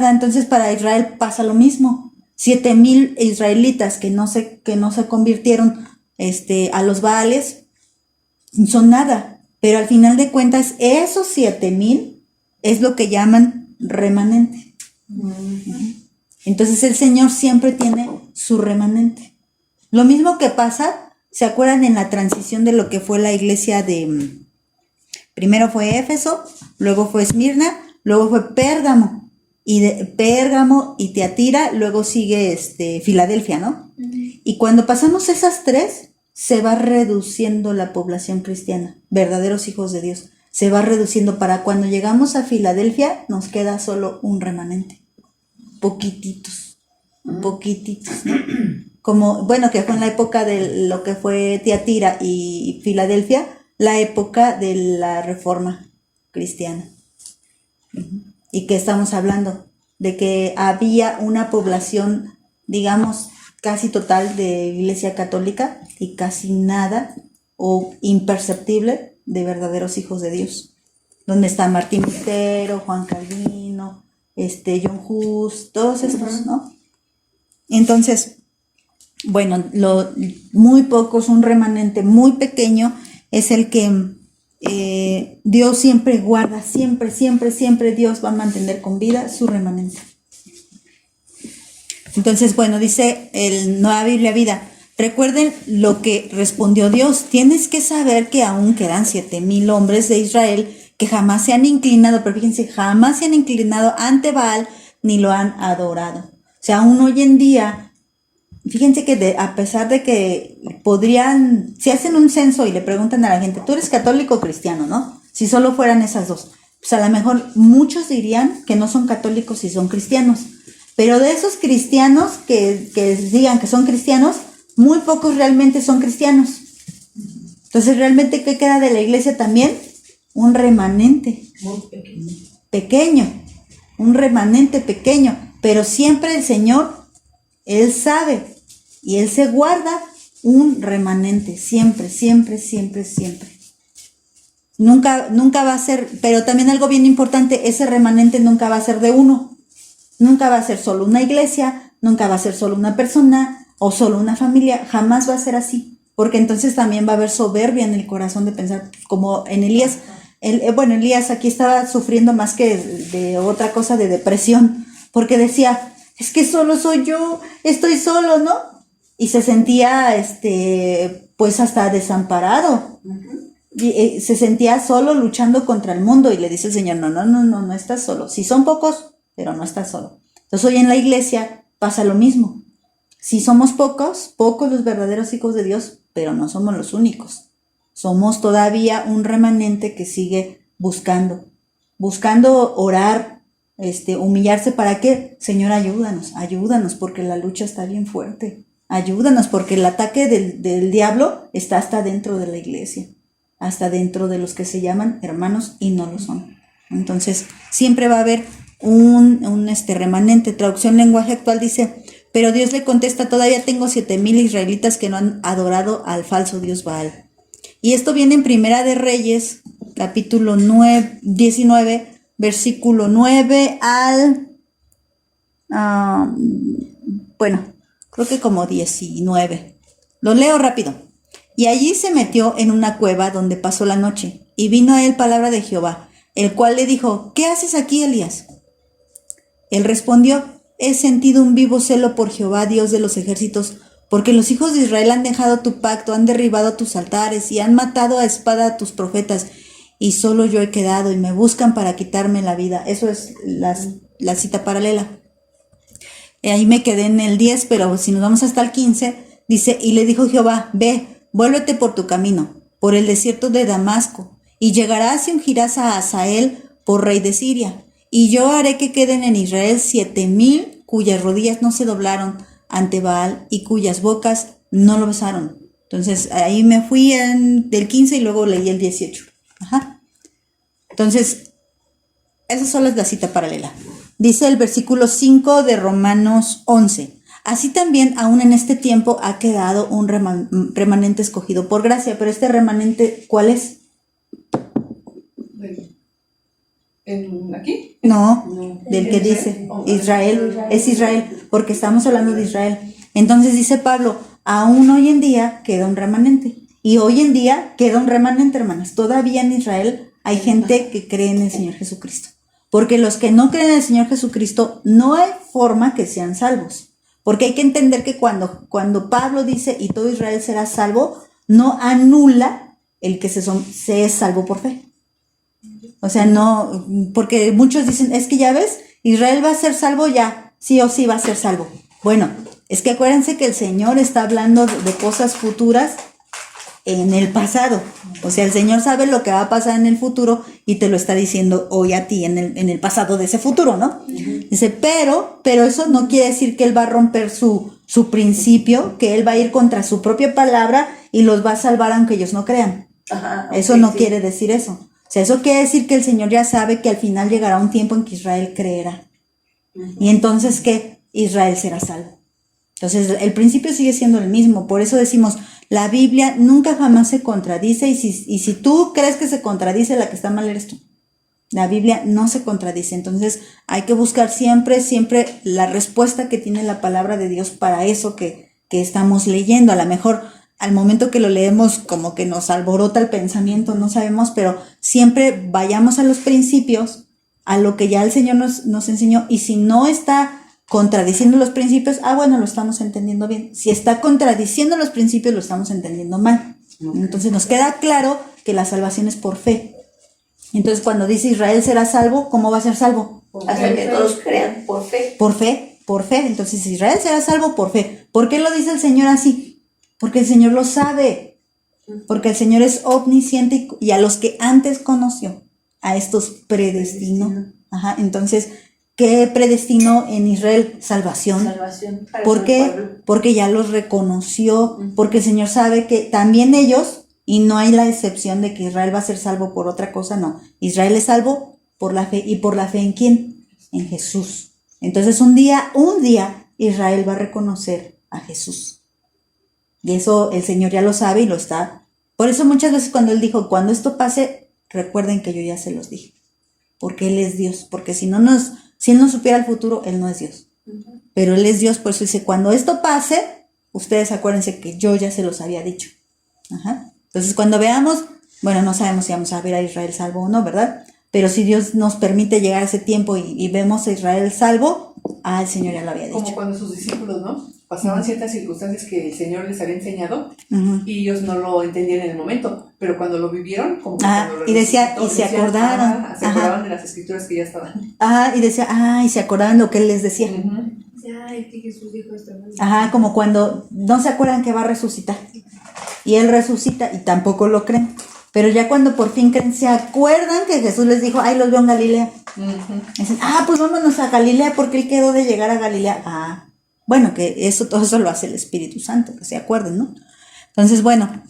Entonces para Israel pasa lo mismo. 7,000 israelitas que no se convirtieron a los Baales son nada. Pero al final de cuentas, esos 7,000 es lo que llaman remanente. Entonces el Señor siempre tiene su remanente. Lo mismo que pasa, ¿se acuerdan en la transición de lo que fue la iglesia de... Primero fue Éfeso, luego fue Esmirna, luego fue Pérgamo y Tiatira, luego sigue Filadelfia, ¿no? Y cuando pasamos esas tres, se va reduciendo la población cristiana, verdaderos hijos de Dios. Se va reduciendo para cuando llegamos a Filadelfia, nos queda solo un remanente. Poquititos, ¿no? Como, bueno, que fue en la época de lo que fue Tiatira y Filadelfia, la época de la Reforma cristiana. ¿Y qué estamos hablando? De que había una población, digamos, casi total de iglesia católica y casi nada o imperceptible de verdaderos hijos de Dios. Donde está Martín Lutero, Juan Calvino, John Hus, todos estos, ¿no? Entonces, bueno, muy pocos, un remanente muy pequeño es el que Dios siempre guarda, siempre Dios va a mantener con vida su remanente. Entonces, bueno, dice el Nueva Biblia Vida, recuerden lo que respondió Dios, tienes que saber que aún quedan 7,000 hombres de Israel que jamás se han inclinado, pero fíjense, jamás se han inclinado ante Baal ni lo han adorado. O sea, aún hoy en día, fíjense que a pesar de que podrían, si hacen un censo y le preguntan a la gente, ¿tú eres católico o cristiano, no? si solo fueran esas dos. Pues a lo mejor muchos dirían que no son católicos y son cristianos. Pero de esos cristianos que digan que son cristianos, muy pocos realmente son cristianos. Entonces, ¿realmente qué queda de la iglesia también? Un remanente. Muy pequeño. Pequeño. Un remanente pequeño. Pero siempre el Señor, Él sabe. Y Él se guarda un remanente. Siempre, siempre, siempre, siempre. Nunca va a ser, pero también algo bien importante, ese remanente nunca va a ser de uno. Nunca va a ser solo una iglesia, nunca va a ser solo una persona o solo una familia, jamás va a ser así, porque entonces también va a haber soberbia en el corazón de pensar, como en Elías. Elías aquí estaba sufriendo más que de otra cosa, de depresión, porque decía, es que solo soy yo, estoy solo, ¿no? Y se sentía, pues hasta desamparado. Y, se sentía solo luchando contra el mundo y le dice el Señor, no estás solo. Sí son pocos, pero no estás solo. Entonces hoy en la iglesia pasa lo mismo. Sí somos pocos los verdaderos hijos de Dios, pero no somos los únicos. Somos todavía un remanente que sigue buscando orar, humillarse. ¿Para qué? Señor, ayúdanos porque la lucha está bien fuerte. Ayúdanos porque el ataque del diablo está hasta dentro de la iglesia, hasta dentro de los que se llaman hermanos y no lo son. Entonces, siempre va a haber un remanente. Traducción lenguaje actual dice, pero Dios le contesta, todavía tengo 7,000 israelitas que no han adorado al falso Dios Baal. Y esto viene en Primera de Reyes, capítulo 19, versículo 9 al, creo que como 19. Lo leo rápido. Y allí se metió en una cueva donde pasó la noche, y vino a él palabra de Jehová, el cual le dijo, ¿qué haces aquí, Elías? Él respondió, he sentido un vivo celo por Jehová, Dios de los ejércitos, porque los hijos de Israel han dejado tu pacto, han derribado tus altares y han matado a espada a tus profetas, y solo yo he quedado y me buscan para quitarme la vida. Eso es la cita paralela. Ahí me quedé en el 10, pero si nos vamos hasta el 15, dice, y le dijo Jehová, ve, vuélvete por tu camino, por el desierto de Damasco, y llegarás y ungirás a Hazael por rey de Siria. Y yo haré que queden en Israel 7,000 cuyas rodillas no se doblaron ante Baal y cuyas bocas no lo besaron. Entonces ahí me fui del 15 y luego leí el 18. Ajá. Entonces, esas son la cita paralela. Dice el versículo 5 de Romanos 11. Así también aún en este tiempo ha quedado un remanente escogido por gracia. Pero este remanente, ¿cuál es? ¿Aquí? No, del que dice Israel, es Israel, porque estamos hablando de Israel. Entonces dice Pablo, aún hoy en día queda un remanente. Y hoy en día queda un remanente, hermanas. Todavía en Israel hay gente que cree en el Señor Jesucristo. Porque los que no creen en el Señor Jesucristo, no hay forma que sean salvos. Porque hay que entender que cuando Pablo dice, y todo Israel será salvo, no anula el que se es salvo por fe. O sea, no, porque muchos dicen, es que ya ves, Israel va a ser salvo ya, sí o sí va a ser salvo. Bueno, es que acuérdense que el Señor está hablando de cosas futuras en el pasado. O sea, el Señor sabe lo que va a pasar en el futuro y te lo está diciendo hoy a ti en el pasado de ese futuro, ¿no? Dice, pero eso no quiere decir que Él va a romper su principio, que Él va a ir contra su propia palabra y los va a salvar aunque ellos no crean. Ajá, Eso no quiere decir eso. O sea, eso quiere decir que el Señor ya sabe que al final llegará un tiempo en que Israel creerá. Y entonces, ¿qué? Israel será salvo. Entonces, el principio sigue siendo el mismo. Por eso decimos, la Biblia nunca jamás se contradice. Y si tú crees que se contradice, la que está mal eres tú. La Biblia no se contradice. Entonces, hay que buscar siempre la respuesta que tiene la palabra de Dios para eso que estamos leyendo. A lo mejor al momento que lo leemos como que nos alborota el pensamiento, no sabemos, pero siempre vayamos a los principios, a lo que ya el Señor nos enseñó, y si no está contradiciendo los principios, bueno, lo estamos entendiendo bien. Si está contradiciendo los principios, lo estamos entendiendo mal. Entonces nos queda claro que la salvación es por fe. Entonces cuando dice Israel será salvo, ¿cómo va a ser salvo? Hasta que todos crean por fe. Por fe. Entonces Israel será salvo por fe. ¿Por qué lo dice el Señor así? Porque el Señor lo sabe. porque el Señor es omnisciente y a los que antes conoció, a estos predestinó. Ajá, entonces, ¿qué predestinó en Israel? Salvación. Salvación para ¿Por su qué? pueblo. Porque ya los reconoció, porque el Señor sabe que también ellos, y no hay la excepción de que Israel va a ser salvo por otra cosa, no. Israel es salvo por la fe. ¿Y por la fe en quién? En Jesús. Entonces un día, Israel va a reconocer a Jesús. Y eso el Señor ya lo sabe y lo está. Por eso muchas veces cuando Él dijo, cuando esto pase, recuerden que yo ya se los dije. Porque Él es Dios. Porque si Él no supiera el futuro, Él no es Dios. Pero Él es Dios, por eso dice, cuando esto pase, ustedes acuérdense que yo ya se los había dicho. Ajá. Entonces cuando veamos, bueno, no sabemos si vamos a ver a Israel salvo o no, ¿verdad? Pero si Dios nos permite llegar a ese tiempo y vemos a Israel salvo, el Señor ya lo había dicho. Como cuando sus discípulos, ¿no? Pasaban ciertas circunstancias que el Señor les había enseñado y ellos no lo entendían en el momento, pero cuando lo vivieron, como que cuando lo y decía, resucitó, y se acordaron. se acordaban de las escrituras que ya estaban. Y decía, y se acordaban lo que Él les decía. Ay, que Jesús dijo esto, ¿no? Como cuando no se acuerdan que va a resucitar. Y Él resucita y tampoco lo creen. Pero ya cuando por fin creen, se acuerdan que Jesús les dijo, los veo en Galilea. Dicen, pues vámonos a Galilea porque Él quedó de llegar a Galilea. Bueno, que todo eso lo hace el Espíritu Santo, que se acuerden, ¿no? Entonces, bueno,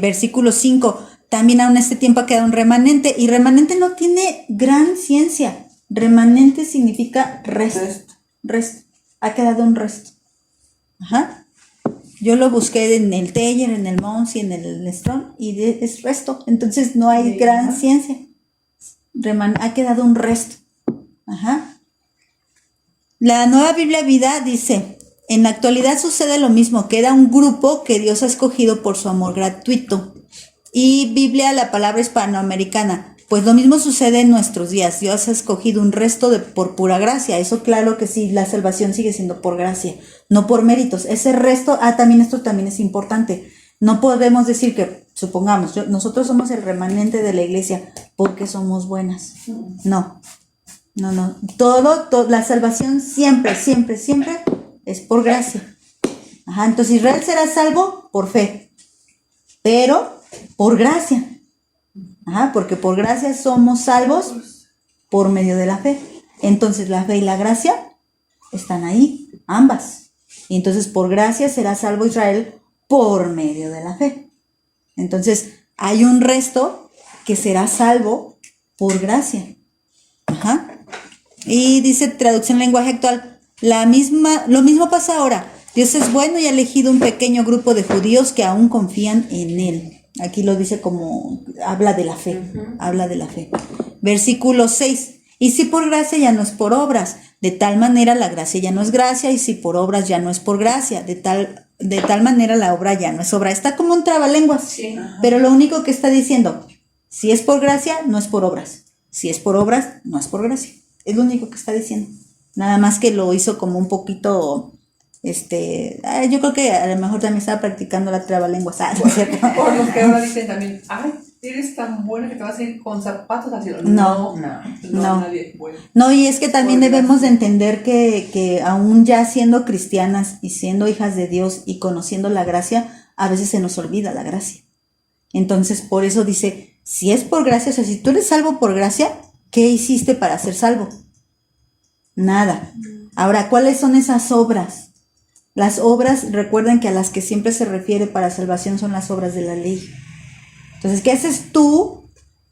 versículo 5, también aún este tiempo ha quedado un remanente, y remanente no tiene gran ciencia. Remanente significa resto. Ha quedado un resto. Ajá. Yo lo busqué en el Teller, en el Mons y en el Strong, y es resto. Entonces no hay gran ciencia. Ha quedado un resto. Ajá. La Nueva Biblia Vida dice, en la actualidad sucede lo mismo, queda un grupo que Dios ha escogido por su amor gratuito. Y Biblia, la palabra hispanoamericana, pues lo mismo sucede en nuestros días. Dios ha escogido un resto por pura gracia. Eso claro que sí, la salvación sigue siendo por gracia, no por méritos. Ese resto, esto también es importante. No podemos decir que, supongamos, nosotros somos el remanente de la iglesia porque somos buenas. No. Todo, la salvación siempre es por gracia. Entonces Israel será salvo por fe, pero por gracia. Porque por gracia somos salvos por medio de la fe. Entonces la fe y la gracia están ahí, ambas. Y entonces por gracia será salvo Israel por medio de la fe. Entonces hay un resto que será salvo por gracia. Y dice traducción lenguaje actual, lo mismo pasa ahora. Dios es bueno y ha elegido un pequeño grupo de judíos que aún confían en Él. Aquí lo dice como, habla de la fe, habla de la fe. Versículo 6, y si por gracia ya no es por obras, de tal manera la gracia ya no es gracia, y si por obras ya no es por gracia, de tal manera la obra ya no es obra. Está como un trabalenguas, pero lo único que está diciendo, si es por gracia, no es por obras. Si es por obras, no es por gracia. Es lo único que está diciendo. Nada más que lo hizo como un poquito, yo creo que a lo mejor también estaba practicando la trabalenguas. ¿No es cierto? Por lo que ahora dicen también, eres tan buena que te vas a ir con zapatos así. No. Nadie. Bueno. No, y es que también debemos de entender que aún ya siendo cristianas y siendo hijas de Dios y conociendo la gracia, a veces se nos olvida la gracia. Entonces, por eso dice, si es por gracia, o sea, si tú eres salvo por gracia, ¿qué hiciste para ser salvo? Nada. Ahora, ¿cuáles son esas obras? Las obras, recuerden que a las que siempre se refiere para salvación son las obras de la ley. Entonces, ¿qué haces tú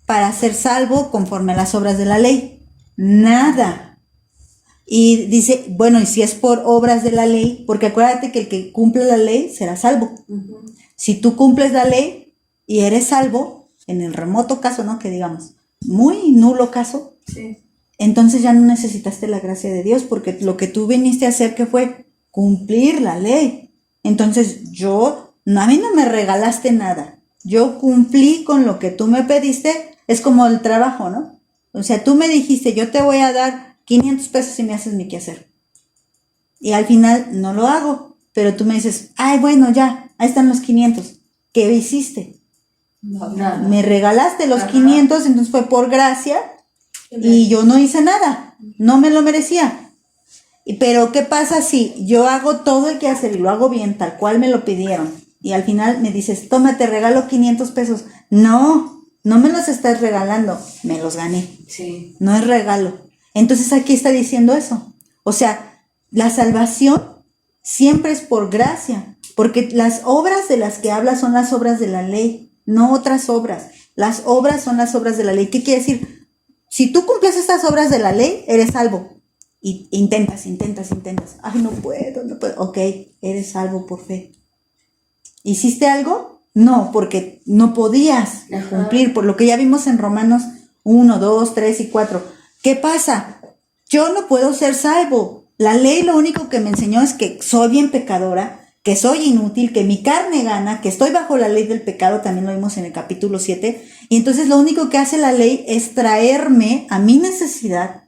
para ser salvo conforme a las obras de la ley? Nada. Y dice, bueno, y si es por obras de la ley, porque acuérdate que el que cumple la ley será salvo. Si tú cumples la ley y eres salvo, en el remoto caso, ¿no? Que digamos, muy nulo caso, entonces ya no necesitaste la gracia de Dios, porque lo que tú viniste a hacer, ¿qué fue? Cumplir la ley. Entonces a mí no me regalaste nada, yo cumplí con lo que tú me pediste. Es como el trabajo, ¿no? O sea, tú me dijiste, yo te voy a dar 500 pesos si me haces mi quehacer, y al final no lo hago, pero tú me dices, bueno, ya, ahí están los 500, ¿qué hiciste? Nada. Me regalaste los 500, entonces fue por gracia, y yo no hice nada, no me lo merecía. Pero ¿qué pasa si yo hago todo el quehacer y lo hago bien, tal cual me lo pidieron, y al final me dices, toma, te regalo 500 pesos. No, no me los estás regalando, me los gané. Sí. No es regalo. Entonces aquí está diciendo eso. O sea, la salvación siempre es por gracia, porque las obras de las que habla son las obras de la ley, no otras obras. Las obras son las obras de la ley. ¿Qué quiere decir? Si tú cumples estas obras de la ley, eres salvo. Y intentas. Ay, no puedo. Ok, eres salvo por fe. ¿Hiciste algo? No, porque no podías cumplir, por lo que ya vimos en Romanos 1, 2, 3 y 4. ¿Qué pasa? Yo no puedo ser salvo. La ley lo único que me enseñó es que soy bien pecadora, que soy inútil, que mi carne gana, que estoy bajo la ley del pecado, también lo vimos en el capítulo 7, y entonces lo único que hace la ley es traerme a mi necesidad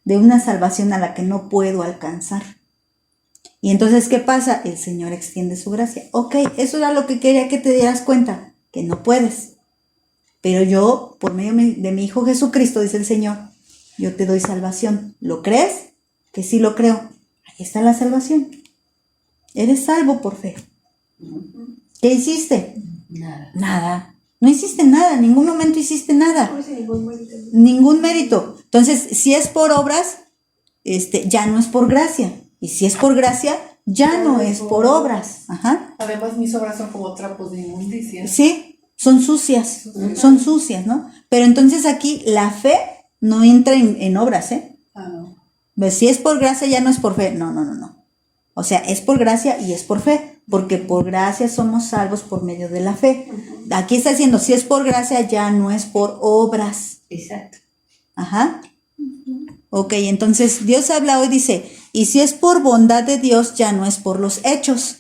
de una salvación a la que no puedo alcanzar. Y entonces, ¿qué pasa? El Señor extiende su gracia. Ok, eso era lo que quería que te dieras cuenta, que no puedes. Pero yo, por medio de mi Hijo Jesucristo, dice el Señor, yo te doy salvación. ¿Lo crees? Que sí lo creo. Ahí está la salvación. Eres salvo por fe. ¿Qué hiciste? Nada. No hiciste nada, en ningún momento hiciste nada. No hice ningún mérito. Ningún mérito. Entonces, si es por obras, ya no es por gracia. Y si es por gracia, ya no es por obras. Ajá. Además, mis obras son como trapos de inmundicia. Sí, son sucias, ¿no? Pero entonces aquí la fe no entra en obras, ¿eh? No. Pues si es por gracia, ya no es por fe. No. O sea, es por gracia y es por fe, porque por gracia somos salvos por medio de la fe. Aquí está diciendo, si es por gracia, ya no es por obras. Exacto. Ajá. Ok, entonces Dios habla hoy, dice, y si es por bondad de Dios, ya no es por los hechos,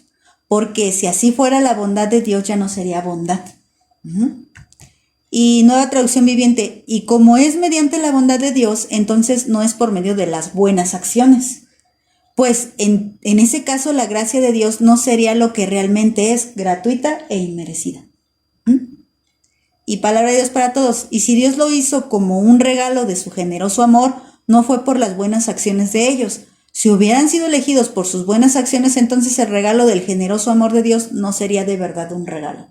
porque si así fuera la bondad de Dios, ya no sería bondad. Y Nueva Traducción Viviente, y como es mediante la bondad de Dios, entonces no es por medio de las buenas acciones. Pues en ese caso la gracia de Dios no sería lo que realmente es, gratuita e inmerecida. Y palabra de Dios para todos. Y si Dios lo hizo como un regalo de su generoso amor, no fue por las buenas acciones de ellos. Si hubieran sido elegidos por sus buenas acciones, entonces el regalo del generoso amor de Dios no sería de verdad un regalo.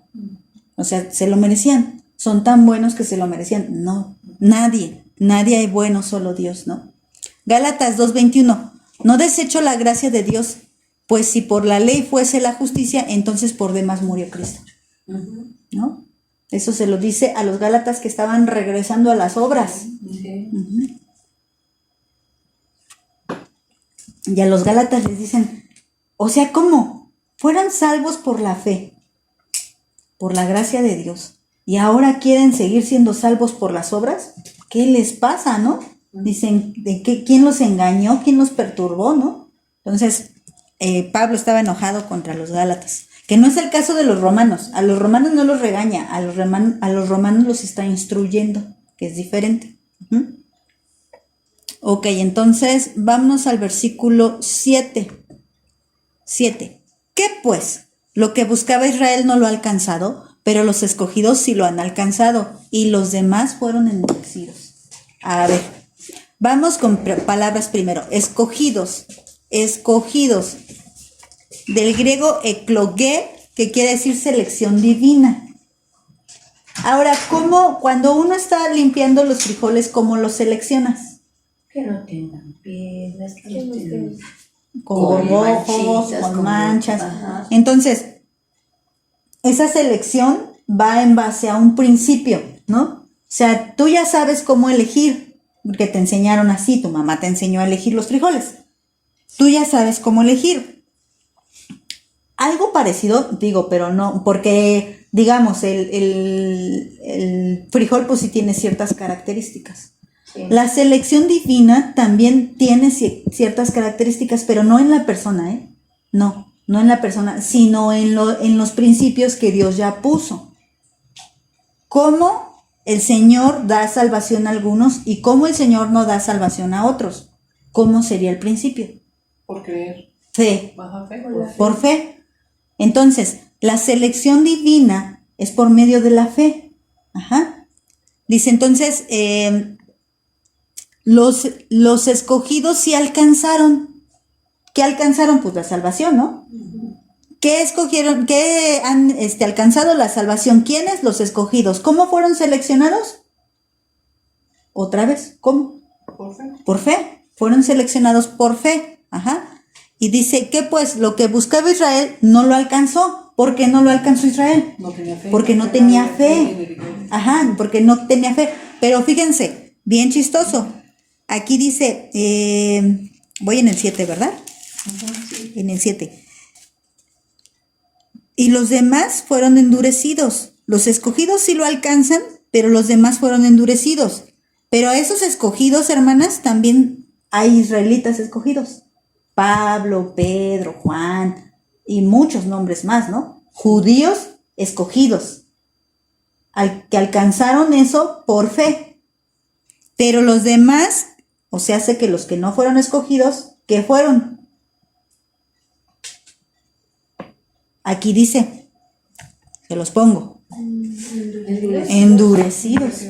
O sea, se lo merecían. Son tan buenos que se lo merecían. No, nadie hay bueno, solo Dios, ¿no? Gálatas 2:21. No desecho la gracia de Dios, pues si por la ley fuese la justicia, entonces por demás murió Cristo. ¿No? Eso se lo dice a los gálatas que estaban regresando a las obras. Y a los gálatas les dicen, o sea, ¿cómo? Fueran salvos por la fe, por la gracia de Dios, y ahora quieren seguir siendo salvos por las obras. ¿Qué les pasa, no? Dicen, ¿quién los engañó? ¿Quién los perturbó, no? Entonces, Pablo estaba enojado contra los gálatas, que no es el caso de los romanos. A los romanos no los regaña, a los romanos los está instruyendo, que es diferente. Ok, entonces vámonos al versículo 7. ¿Qué pues? Lo que buscaba Israel no lo ha alcanzado, pero los escogidos sí lo han alcanzado, y los demás fueron endurecidos. A ver, vamos con palabras primero. Escogidos. Del griego eklogé, que quiere decir selección divina. Ahora, cuando uno está limpiando los frijoles, ¿cómo los seleccionas? Que no tengan piedras, que no tengan con borbojos, con manchas. Ajá. Entonces, esa selección va en base a un principio, ¿no? O sea, tú ya sabes cómo elegir, porque te enseñaron así, tu mamá te enseñó a elegir los frijoles. Tú ya sabes cómo elegir. Algo parecido, digo, pero no, porque, digamos, el frijol pues sí tiene ciertas características. Sí. La selección divina también tiene ciertas características, pero no en la persona, ¿eh? No en la persona, sino en los principios que Dios ya puso. Cómo el Señor da salvación a algunos y cómo el Señor no da salvación a otros. ¿Cómo sería el principio? Por creer. Fe. Baja fe. Por fe. Entonces, la selección divina es por medio de la fe. Ajá. Dice entonces, los escogidos sí alcanzaron. ¿Qué alcanzaron? Pues la salvación, ¿no? ¿Qué escogieron? ¿Qué han alcanzado la salvación? ¿Quiénes? Los escogidos. ¿Cómo fueron seleccionados? Otra vez, ¿cómo? Por fe. Por fe. Fueron seleccionados por fe. Ajá. Y dice que pues lo que buscaba Israel no lo alcanzó. ¿Por qué no lo alcanzó Israel? No tenía fe. Porque no tenía fe. Ajá, porque no tenía fe. Pero fíjense, bien chistoso. Aquí dice, voy en el 7, ¿verdad? En el 7. Y los demás fueron endurecidos. Los escogidos sí lo alcanzan, pero los demás fueron endurecidos. Pero a esos escogidos, hermanas, también hay israelitas escogidos. Pablo, Pedro, Juan y muchos nombres más, ¿no? Judíos escogidos, que alcanzaron eso por fe. Pero los demás, o sea, hace que los que no fueron escogidos, ¿qué fueron? Aquí dice, se los pongo, endurecidos.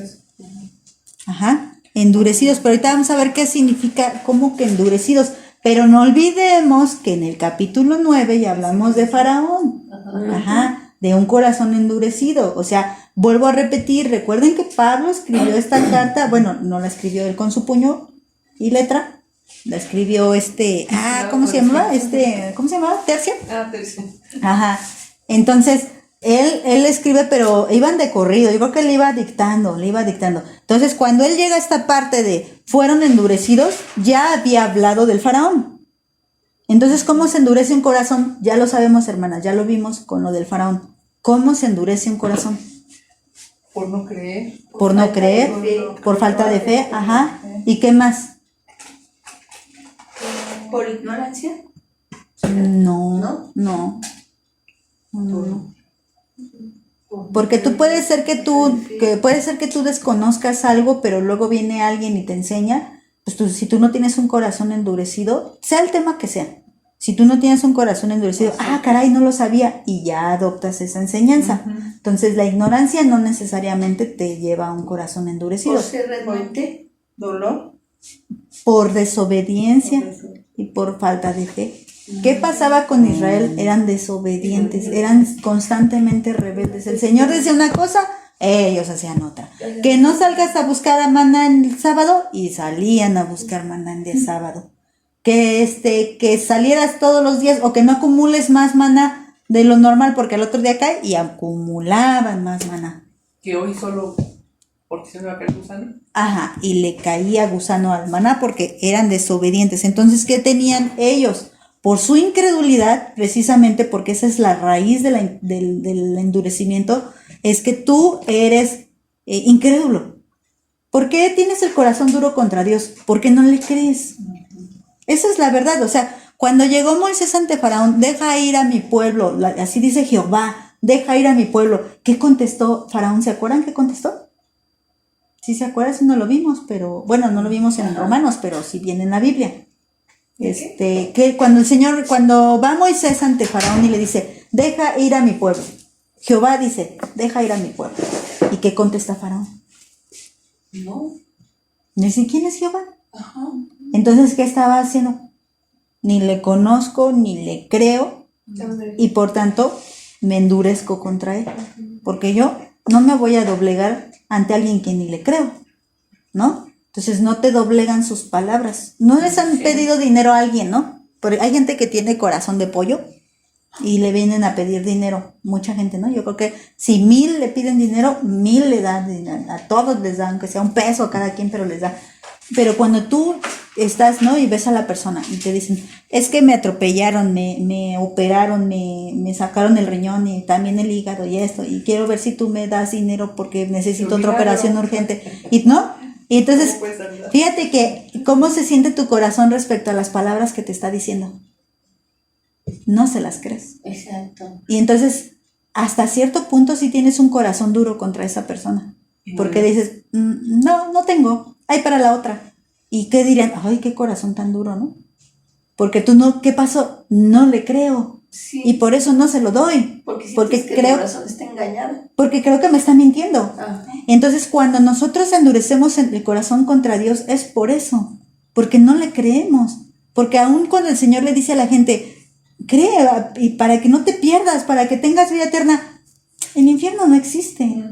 Ajá, endurecidos, pero ahorita vamos a ver qué significa, cómo que endurecidos. Pero no olvidemos que en el capítulo 9 ya hablamos de Faraón. Ajá, de un corazón endurecido. O sea, vuelvo a repetir, recuerden que Pablo escribió esta carta, bueno, no la escribió él con su puño y letra, la escribió ¿cómo se llamaba? ¿Cómo se llamaba? ¿Tercio? Tercio. Ajá, entonces, él escribe, pero iban de corrido, yo creo que le iba dictando. Entonces, cuando él llega a esta parte de fueron endurecidos, ya había hablado del Faraón. Entonces, ¿cómo se endurece un corazón? Ya lo sabemos, hermanas, ya lo vimos con lo del Faraón. ¿Cómo se endurece un corazón? Por no creer. Por no creer, por falta de fe, ajá. ¿Y qué más? ¿Por ignorancia? No. Porque puede ser que tú desconozcas algo, pero luego viene alguien y te enseña. Pues si tú no tienes un corazón endurecido, sea el tema que sea, si tú no tienes un corazón endurecido, caray, no lo sabía, y ya adoptas esa enseñanza. Entonces la ignorancia no necesariamente te lleva a un corazón endurecido. Por ser realmente dolor. Por desobediencia y por falta de fe. ¿Qué pasaba con Israel? Eran desobedientes, eran constantemente rebeldes. El Señor decía una cosa, ellos hacían otra. Que no salgas a buscar a maná en el sábado, y salían a buscar maná en el sábado. Que salieras todos los días, o que no acumules más maná de lo normal porque al otro día cae, y acumulaban más maná. Que hoy solo porque se me va a caer gusano. Ajá, y le caía gusano al maná porque eran desobedientes. Entonces, ¿qué tenían ellos? Por su incredulidad, precisamente porque esa es la raíz del endurecimiento, es que tú eres incrédulo. ¿Por qué tienes el corazón duro contra Dios? Porque no le crees. Esa es la verdad. O sea, cuando llegó Moisés ante Faraón, deja ir a mi pueblo, así dice Jehová, deja ir a mi pueblo. ¿Qué contestó Faraón? ¿Se acuerdan qué contestó? Sí se acuerdan, si no lo vimos, pero bueno, no lo vimos en Romanos, pero sí viene en la Biblia. Que cuando va Moisés ante Faraón y le dice, deja ir a mi pueblo, Jehová dice, deja ir a mi pueblo. ¿Y qué contesta Faraón? No. Dice, ¿quién es Jehová? Ajá. Entonces, ¿qué estaba haciendo? Ni le conozco, ni le creo, y por tanto me endurezco contra él, porque yo no me voy a doblegar ante alguien que ni le creo, ¿no? Entonces no te doblegan sus palabras. No les han pedido dinero a alguien, ¿no? Porque hay gente que tiene corazón de pollo y le vienen a pedir dinero. Mucha gente, ¿no? Yo creo que si 1000 le piden dinero, 1000 le dan dinero. A todos les dan, aunque sea un peso a cada quien, pero les da. Pero cuando tú estás, ¿no? Y ves a la persona y te dicen, es que me atropellaron, me operaron, me sacaron el riñón y también el hígado y esto, y quiero ver si tú me das dinero porque necesito otra operación urgente. Y ¿no? Y entonces, fíjate que cómo se siente tu corazón respecto a las palabras que te está diciendo. No se las crees. Exacto. Y entonces, hasta cierto punto sí tienes un corazón duro contra esa persona. Porque dices, no tengo, hay para la otra. ¿Y qué dirían? Ay, qué corazón tan duro, ¿no? Porque tú no, ¿qué pasó? No le creo. Sí. Y por eso no se lo doy. Porque creo, el corazón está engañado. Porque creo que me está mintiendo. Entonces, cuando nosotros endurecemos el corazón contra Dios, es por eso. Porque no le creemos. Porque aún cuando el Señor le dice a la gente, cree y para que no te pierdas, para que tengas vida eterna. El infierno no existe.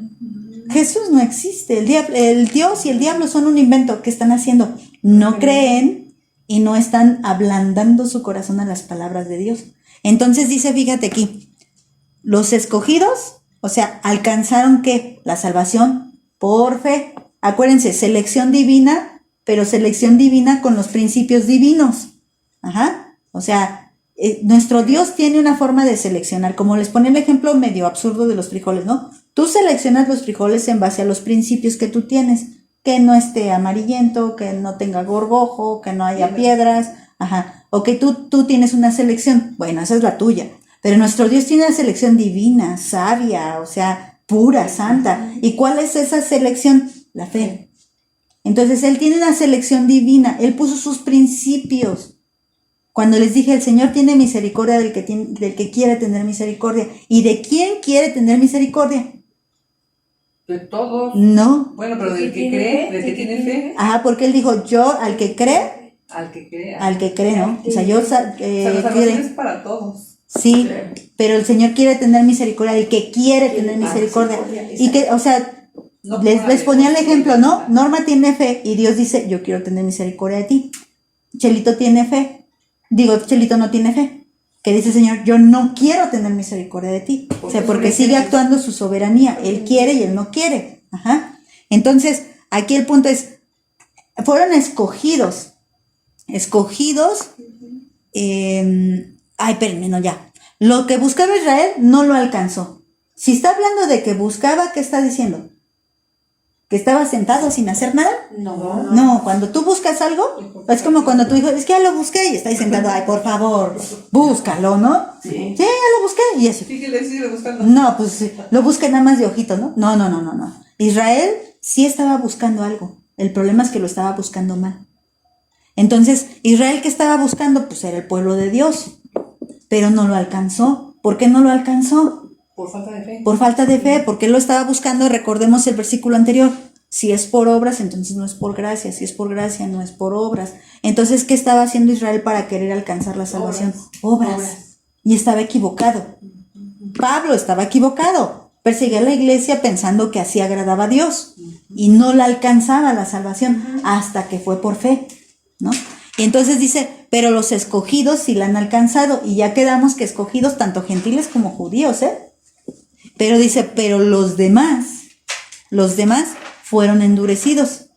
Jesús no existe. El Dios y el diablo son un invento. ¿Qué están haciendo? No creen y no están ablandando su corazón a las palabras de Dios. Entonces dice, fíjate aquí, los escogidos, o sea, alcanzaron ¿qué? La salvación por fe. Acuérdense, selección divina, pero selección divina con los principios divinos. Ajá. O sea, nuestro Dios tiene una forma de seleccionar, como les pone el ejemplo medio absurdo de los frijoles, ¿no? Tú seleccionas los frijoles en base a los principios que tú tienes, que no esté amarillento, que no tenga gorgojo, que no haya piedras, ajá, o que tú tienes una selección, bueno, esa es la tuya, pero nuestro Dios tiene una selección divina, sabia, o sea, pura, santa. ¿Y cuál es esa selección? La fe. Entonces, Él tiene una selección divina, Él puso sus principios. Cuando les dije, el Señor tiene misericordia del que quiere tener misericordia. ¿Y de quién quiere tener misericordia? De todos. No. Bueno, pero del que cree, del que tiene fe. Ajá, porque Él dijo, yo al que cree, Al que cree. ¿no? O sea, yo O sea, la salvación es para todos. sí, pero el Señor quiere tener misericordia del que quiere tener misericordia. Y que, o sea, No les ponía el ejemplo, ¿no? Norma tiene fe y Dios dice, yo quiero tener misericordia de ti. Chelito tiene fe. Digo, Chelito no tiene fe. Que dice el Señor, yo no quiero tener misericordia de ti. O sea, porque sigue actuando su soberanía. Él quiere y Él no quiere. Ajá. Entonces, aquí el punto es, fueron escogidos. Escogidos. Espérenme, no, ya. Lo que buscaba Israel no lo alcanzó. Si está hablando de que buscaba, ¿qué está diciendo? ¿Que estaba sentado sin hacer nada? No, cuando tú buscas algo, es como cuando tu hijo, es que ya lo busqué y está ahí sentado, ay, por favor, búscalo, ¿no? Sí, ya lo busqué y eso. Sigue buscando. No, pues lo busqué nada más de ojito, ¿no? No. Israel sí estaba buscando algo. El problema es que lo estaba buscando mal. Entonces, Israel, ¿qué estaba buscando? Pues era el pueblo de Dios, pero no lo alcanzó. ¿Por qué no lo alcanzó? Por falta de fe. Por falta de fe, porque él lo estaba buscando, recordemos el versículo anterior. Si es por obras, entonces no es por gracia. Si es por gracia, no es por obras. Entonces, ¿qué estaba haciendo Israel para querer alcanzar la salvación? Obras. Y estaba equivocado. Pablo estaba equivocado. Perseguía a la iglesia pensando que así agradaba a Dios. Y no la alcanzaba la salvación hasta que fue por fe, ¿no? Y entonces dice, pero los escogidos sí la han alcanzado. Y ya quedamos que escogidos tanto gentiles como judíos, ¿eh? Pero dice, pero los demás fueron endurecidos.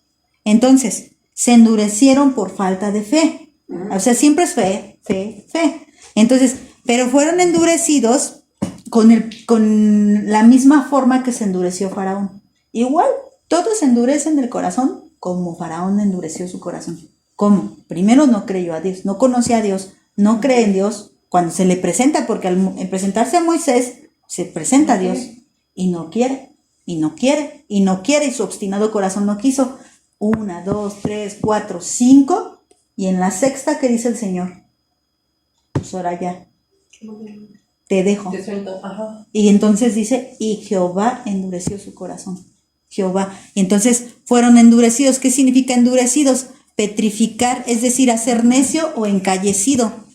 Entonces, se endurecieron por falta de fe. O sea, siempre es fe. Entonces, pero fueron endurecidos con la misma forma que se endureció Faraón. Igual, todos endurecen el corazón como Faraón endureció su corazón. ¿Cómo? Primero no creyó a Dios, no conocía a Dios, no cree en Dios cuando se le presenta, porque al presentarse a Moisés, se presenta a Dios y no quiere, y su obstinado corazón no quiso. 1, 2, 3, 4, 5, y en la sexta, ¿qué dice el Señor? Pues ahora ya, te dejo. Te suelto. Ajá. Y entonces dice, y Jehová endureció su corazón. Jehová. Y entonces fueron endurecidos. ¿Qué significa endurecidos? Petrificar, es decir, hacer necio o encallecido.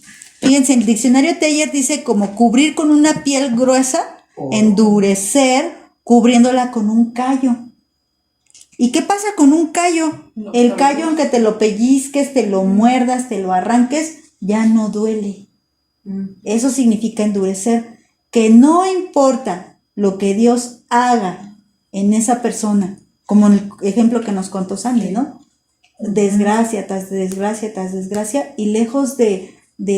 Fíjense, el diccionario Teyer dice como cubrir con una piel gruesa, endurecer, cubriéndola con un callo. ¿Y qué pasa con un callo? El callo, aunque te lo pellizques, te lo muerdas, te lo arranques, ya no duele. Eso significa endurecer, que no importa lo que Dios haga en esa persona, como el ejemplo que nos contó Sandy, ¿no? Desgracia tras desgracia tras desgracia, y lejos de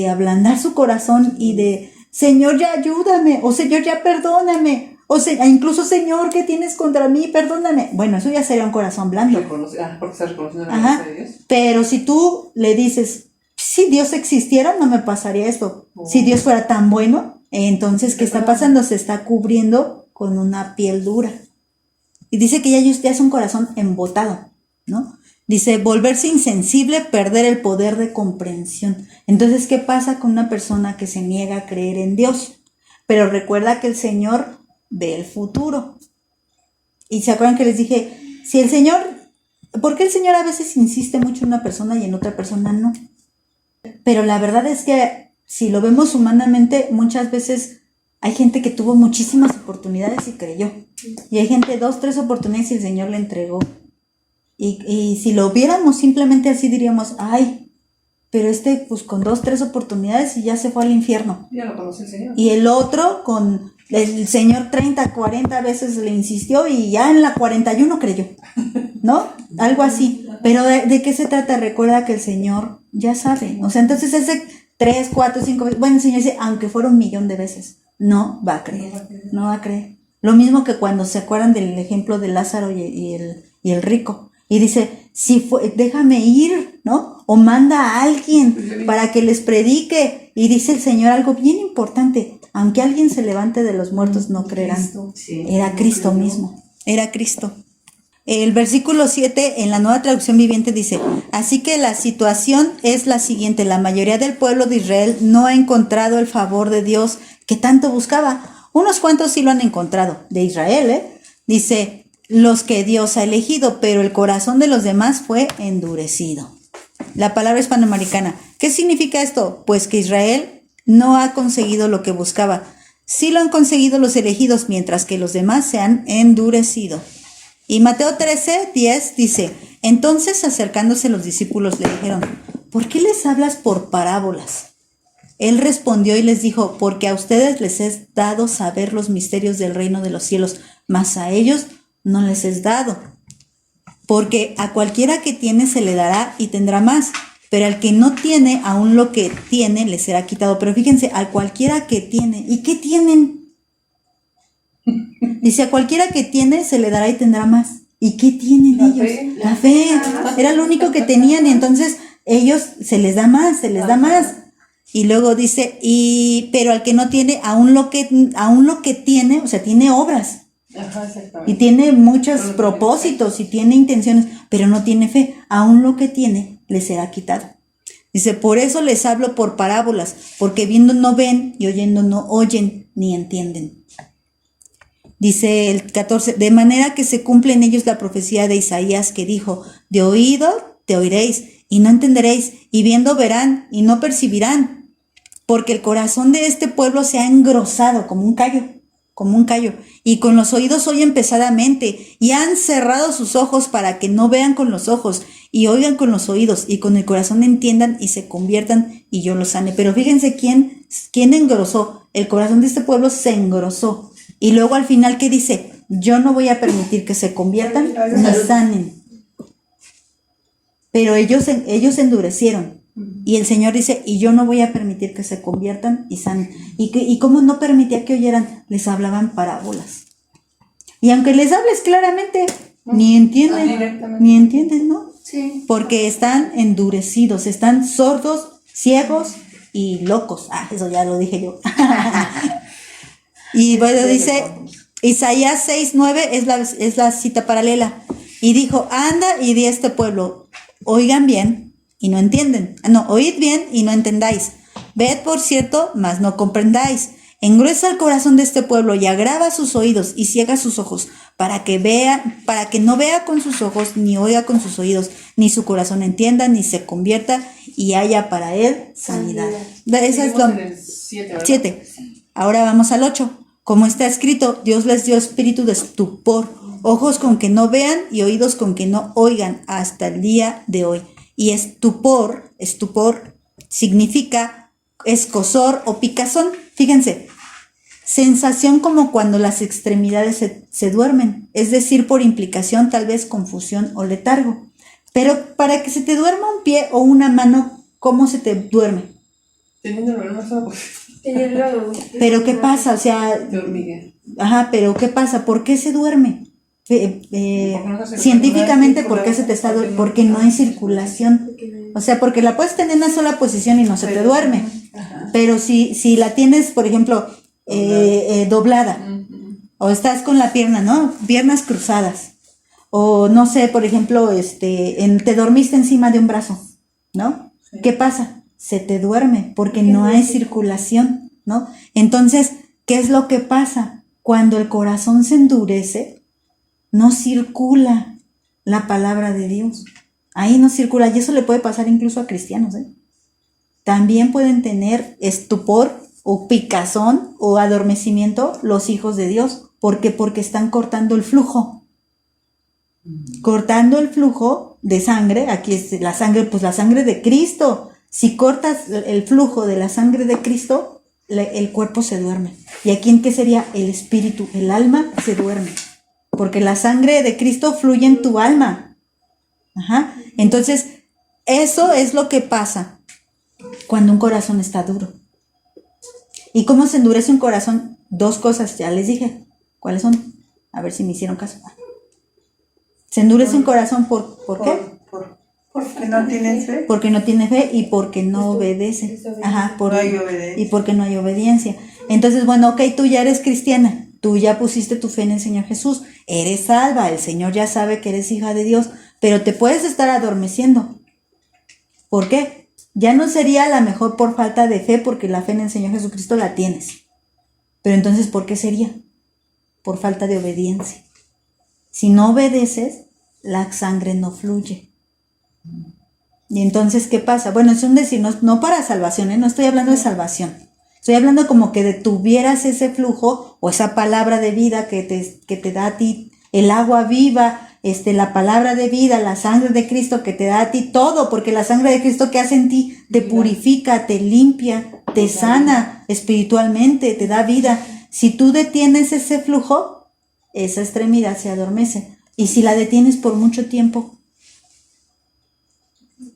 ablandar su corazón y de, Señor, ya ayúdame, o Señor, ya perdóname, o incluso, Señor, ¿qué tienes contra mí? Perdóname. Bueno, eso ya sería un corazón blando. Porque está reconociendo la gracia de Dios. Pero si tú le dices, si Dios existiera, no me pasaría esto. Si Dios fuera tan bueno, entonces, ¿qué está pasando? Se está cubriendo con una piel dura. Y dice que ya es un corazón embotado, ¿no? Dice, volverse insensible, perder el poder de comprensión. Entonces, ¿qué pasa con una persona que se niega a creer en Dios? Pero recuerda que el Señor ve el futuro. Y se acuerdan que les dije, si el Señor, ¿por qué el Señor a veces insiste mucho en una persona y en otra persona no? Pero la verdad es que Si lo vemos humanamente, muchas veces hay gente que tuvo muchísimas oportunidades y creyó. Y hay gente 2, 3 oportunidades y el Señor le entregó. Y si lo viéramos simplemente así diríamos, ay, pero pues con 2, 3 oportunidades y ya se fue al infierno. Ya lo conoce el Señor. Y el otro con el Señor 30, 40 veces le insistió y ya en la 41 creyó, ¿no? Algo así. Pero ¿de qué se trata? Recuerda que el Señor ya sabe. O sea, entonces ese 3, 4, 5 veces, bueno, el Señor dice, aunque fuera 1,000,000 de veces, no va a creer. No va a creer. Lo mismo que cuando se acuerdan del ejemplo de Lázaro y el rico. Y dice, déjame ir, ¿no? O manda a alguien para que les predique. Y dice el Señor algo bien importante. Aunque alguien se levante de los muertos, no creerán. Era Cristo mismo. Era Cristo. El versículo 7 en la Nueva Traducción Viviente dice, así que la situación es la siguiente. La mayoría del pueblo de Israel no ha encontrado el favor de Dios que tanto buscaba. Unos cuantos sí lo han encontrado, de Israel, Dice, los que Dios ha elegido, pero el corazón de los demás fue endurecido. La palabra hispanoamericana. ¿Qué significa esto? Pues que Israel no ha conseguido lo que buscaba. Sí lo han conseguido los elegidos, mientras que los demás se han endurecido. Y Mateo 13:10 dice, entonces acercándose los discípulos le dijeron, ¿por qué les hablas por parábolas? Él respondió y les dijo, porque a ustedes les es dado saber los misterios del reino de los cielos, mas a ellos no les es dado. Porque a cualquiera que tiene se le dará y tendrá más, pero al que no tiene, aún lo que tiene le será quitado. Pero fíjense, a cualquiera que tiene, ¿y qué tienen? Dice, a cualquiera que tiene se le dará y tendrá más. ¿Y qué tienen ellos? La fe. Era lo único que tenían y entonces ellos se les da más, se les da más. Y luego dice, pero al que no tiene, aún lo que tiene, o sea, tiene obras. Ajá, exactamente. Y tiene muchos propósitos y tiene intenciones, pero no tiene fe. Aún lo que tiene le será quitado. Dice, por eso les hablo por parábolas, porque viendo no ven y oyendo no oyen ni entienden. Dice el 14, de manera que se cumple en ellos la profecía de Isaías que dijo, de oído te oiréis y no entenderéis, y viendo verán y no percibirán, porque el corazón de este pueblo se ha engrosado como un callo, y con los oídos oyen pesadamente, y han cerrado sus ojos para que no vean con los ojos, y oigan con los oídos, y con el corazón entiendan y se conviertan, y yo los sane. Pero fíjense quién engrosó. El corazón de este pueblo se engrosó. Y luego al final, ¿qué dice? Yo no voy a permitir que se conviertan ni sanen. Pero ellos endurecieron. Y el Señor dice, y yo no voy a permitir que se conviertan y sanen. ¿Y cómo no permitía que oyeran? Les hablaban parábolas. Y aunque les hables claramente, ni entienden, ¿no? Sí. Porque están endurecidos, están sordos, ciegos y locos. Eso ya lo dije yo. Y bueno, dice, Isaías 6:9 es la cita paralela. Y dijo, anda y di a este pueblo, oigan bien y no entienden. No, oíd bien y no entendáis. Ved por cierto, mas no comprendáis. Engruesa el corazón de este pueblo y agrava sus oídos y ciega sus ojos, para que no vea con sus ojos, ni oiga con sus oídos, ni su corazón entienda, ni se convierta y haya para él sanidad. Esa es lo 7. Ahora vamos al 8. Como está escrito, Dios les dio espíritu de estupor, ojos con que no vean y oídos con que no oigan hasta el día de hoy. Y estupor significa escozor o picazón. Fíjense, sensación como cuando las extremidades se duermen, es decir, por implicación tal vez confusión o letargo. Pero para que se te duerma un pie o una mano, ¿cómo se te duerme? Teniendo el problema solo porque Pero ¿qué pasa? O sea, te hormiguea. ajá, pero ¿qué pasa? ¿Por qué se duerme? Científicamente, ¿por qué se te está durmiendo? Porque no hay circulación. O sea, porque la puedes tener en una sola posición y no se te duerme. Ajá. Pero si la tienes, por ejemplo, doblada, o estás con la pierna, ¿no? Piernas cruzadas. O no sé, por ejemplo, te dormiste encima de un brazo, ¿no? Sí. ¿Qué pasa? Se te duerme porque no hay circulación, ¿no? Entonces, ¿qué es lo que pasa? Cuando el corazón se endurece, no circula la palabra de Dios. Ahí no circula. Y eso le puede pasar incluso a cristianos, también pueden tener estupor o picazón o adormecimiento los hijos de Dios. ¿Por qué? Porque están cortando el flujo. Cortando el flujo de sangre, aquí es la sangre, pues la sangre de Cristo. Si cortas el flujo de la sangre de Cristo, el cuerpo se duerme. ¿Y aquí en qué sería? El espíritu, el alma se duerme. Porque la sangre de Cristo fluye en tu alma. Ajá. Entonces, eso es lo que pasa cuando un corazón está duro. ¿Y cómo se endurece un corazón? Dos cosas, ya les dije. ¿Cuáles son? A ver si me hicieron caso. Se endurece un corazón ¿por qué? Porque no tienes fe. Porque no tiene fe y porque no obedece. Ajá, No hay obediencia. y porque no hay obediencia. Entonces, bueno, ok, tú ya eres cristiana, tú ya pusiste tu fe en el Señor Jesús, eres salva, el Señor ya sabe que eres hija de Dios, pero te puedes estar adormeciendo. ¿Por qué? Ya no sería a la mejor por falta de fe, porque la fe en el Señor Jesucristo la tienes. Pero entonces, ¿por qué sería? Por falta de obediencia. Si no obedeces, la sangre no fluye. Y entonces, ¿qué pasa? Bueno, es un decir, no para salvación, no estoy hablando de salvación. Estoy hablando como que detuvieras ese flujo o esa palabra de vida que te da a ti, el agua viva, la palabra de vida, la sangre de Cristo que te da a ti todo, porque la sangre de Cristo que hace en ti te purifica, te limpia, te sana espiritualmente, te da vida. Si tú detienes ese flujo, esa extremidad se adormece. Y si la detienes por mucho tiempo,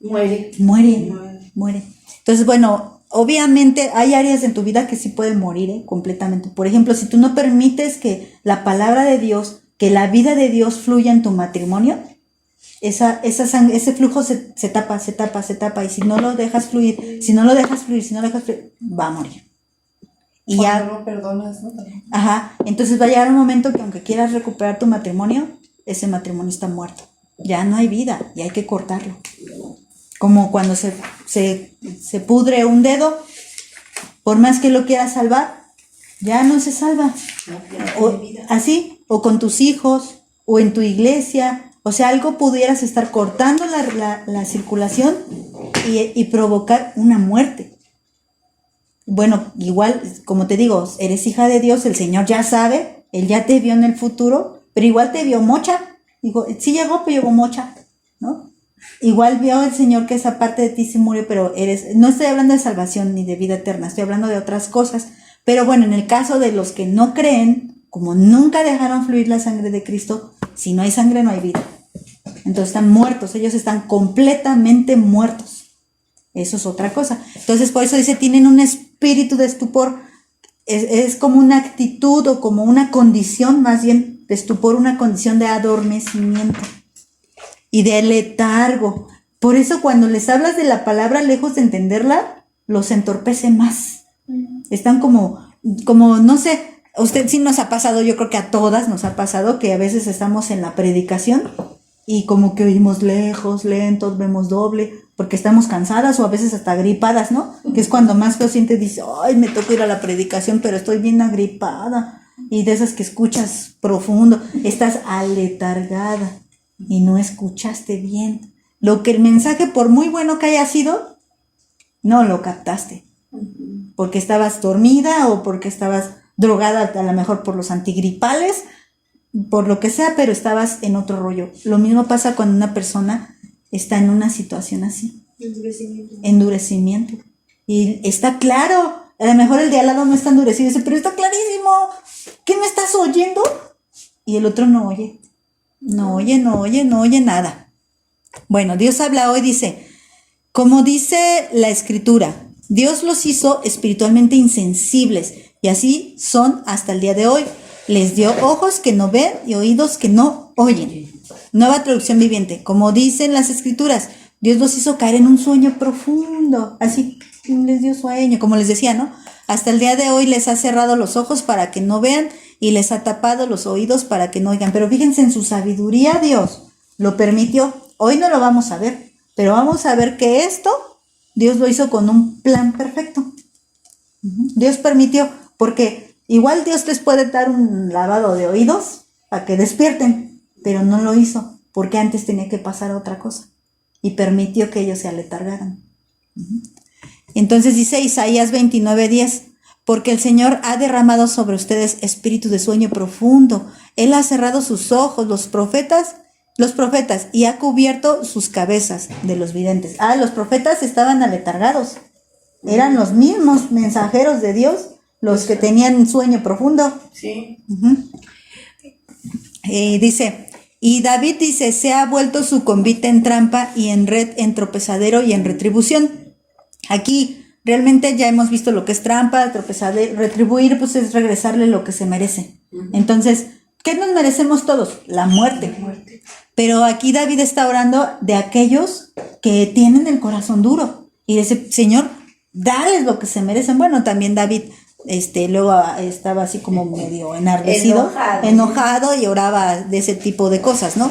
muere. Entonces, bueno, obviamente hay áreas en tu vida que sí pueden morir completamente. Por ejemplo, si tú no permites que la palabra de Dios, que la vida de Dios fluya en tu matrimonio, ese flujo se tapa, y si no lo dejas fluir, va a morir. Y cuando ya no perdonas, ¿no? Ajá, entonces va a llegar un momento que aunque quieras recuperar tu matrimonio, ese matrimonio está muerto. Ya no hay vida y hay que cortarlo. Como cuando se pudre un dedo, por más que lo quieras salvar, ya no se salva. Así, o con tus hijos, o en tu iglesia, o sea, algo pudieras estar cortando la circulación y provocar una muerte. Bueno, igual, como te digo, eres hija de Dios, el Señor ya sabe, Él ya te vio en el futuro, pero igual te vio mocha. Digo, sí llegó, pero llegó mocha, ¿no? Igual vio el Señor que esa parte de ti se murió, pero no estoy hablando de salvación ni de vida eterna, estoy hablando de otras cosas. Pero bueno, en el caso de los que no creen, como nunca dejaron fluir la sangre de Cristo, si no hay sangre no hay vida. Entonces están muertos, ellos están completamente muertos. Eso es otra cosa. Entonces, por eso dice, tienen un espíritu de estupor. Es como una actitud o como una condición, más bien, de estupor, una condición de adormecimiento y de letargo. Por eso, cuando les hablas de la palabra, lejos de entenderla, los entorpece más. Están como, no sé, a usted sí nos ha pasado, yo creo que a todas nos ha pasado, que a veces estamos en la predicación y como que oímos lejos, lentos, vemos doble, porque estamos cansadas o a veces hasta agripadas, ¿no? Que es cuando más feo sientes, dices, ay, me toca ir a la predicación, pero estoy bien agripada. Y de esas que escuchas profundo, estás aletargada y no escuchaste bien. Lo que el mensaje, por muy bueno que haya sido, no lo captaste. Porque estabas dormida o porque estabas drogada, a lo mejor por los antigripales, por lo que sea, pero estabas en otro rollo. Lo mismo pasa cuando una persona está en una situación así. Endurecimiento. Y está claro, a lo mejor el de al lado no está endurecido, dice, pero está clarísimo, ¿qué me estás oyendo? Y el otro no oye. No oye nada. Bueno, Dios habla hoy, dice, como dice la Escritura, Dios los hizo espiritualmente insensibles y así son hasta el día de hoy. Les dio ojos que no ven y oídos que no oyen. Nueva traducción viviente. Como dicen las Escrituras, Dios los hizo caer en un sueño profundo. Así les dio sueño, como les decía, ¿no? Hasta el día de hoy les ha cerrado los ojos para que no vean y les ha tapado los oídos para que no oigan. Pero fíjense, en su sabiduría Dios lo permitió. Hoy no lo vamos a ver, pero vamos a ver que esto Dios lo hizo con un plan perfecto. Dios permitió, porque igual Dios les puede dar un lavado de oídos para que despierten, pero no lo hizo, porque antes tenía que pasar otra cosa y permitió que ellos se aletargaran. Entonces dice Isaías 29:10, porque el Señor ha derramado sobre ustedes espíritu de sueño profundo. Él ha cerrado sus ojos, los profetas, y ha cubierto sus cabezas de los videntes. Los profetas estaban aletargados. Eran los mismos mensajeros de Dios los que tenían sueño profundo. Sí. Dice, y David dice, se ha vuelto su convite en trampa y en red, en tropezadero y en retribución. Aquí realmente ya hemos visto lo que es trampa, tropezadero, retribuir, pues es regresarle lo que se merece. Entonces, ¿qué nos merecemos todos? La muerte. Pero aquí David está orando de aquellos que tienen el corazón duro. Y dice, Señor, dales lo que se merecen. Bueno, también David luego estaba así como medio enardecido, enojado y oraba de ese tipo de cosas, ¿no?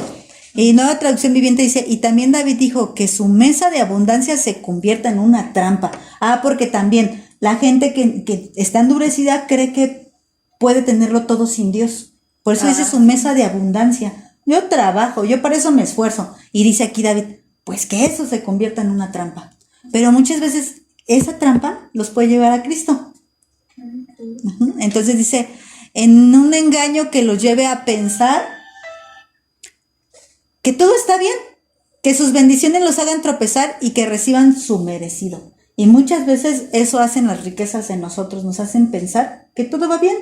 Y Nueva Traducción Viviente dice, y también David dijo que su mesa de abundancia se convierta en una trampa. Porque también la gente que está endurecida cree que puede tenerlo todo sin Dios. Por eso dice su mesa de abundancia. Yo trabajo, yo para eso me esfuerzo. Y dice aquí David, pues que eso se convierta en una trampa. Pero muchas veces esa trampa los puede llevar a Cristo. Entonces dice, en un engaño que los lleve a pensar que todo está bien, que sus bendiciones los hagan tropezar y que reciban su merecido. Y muchas veces eso hacen las riquezas en nosotros, nos hacen pensar que todo va bien.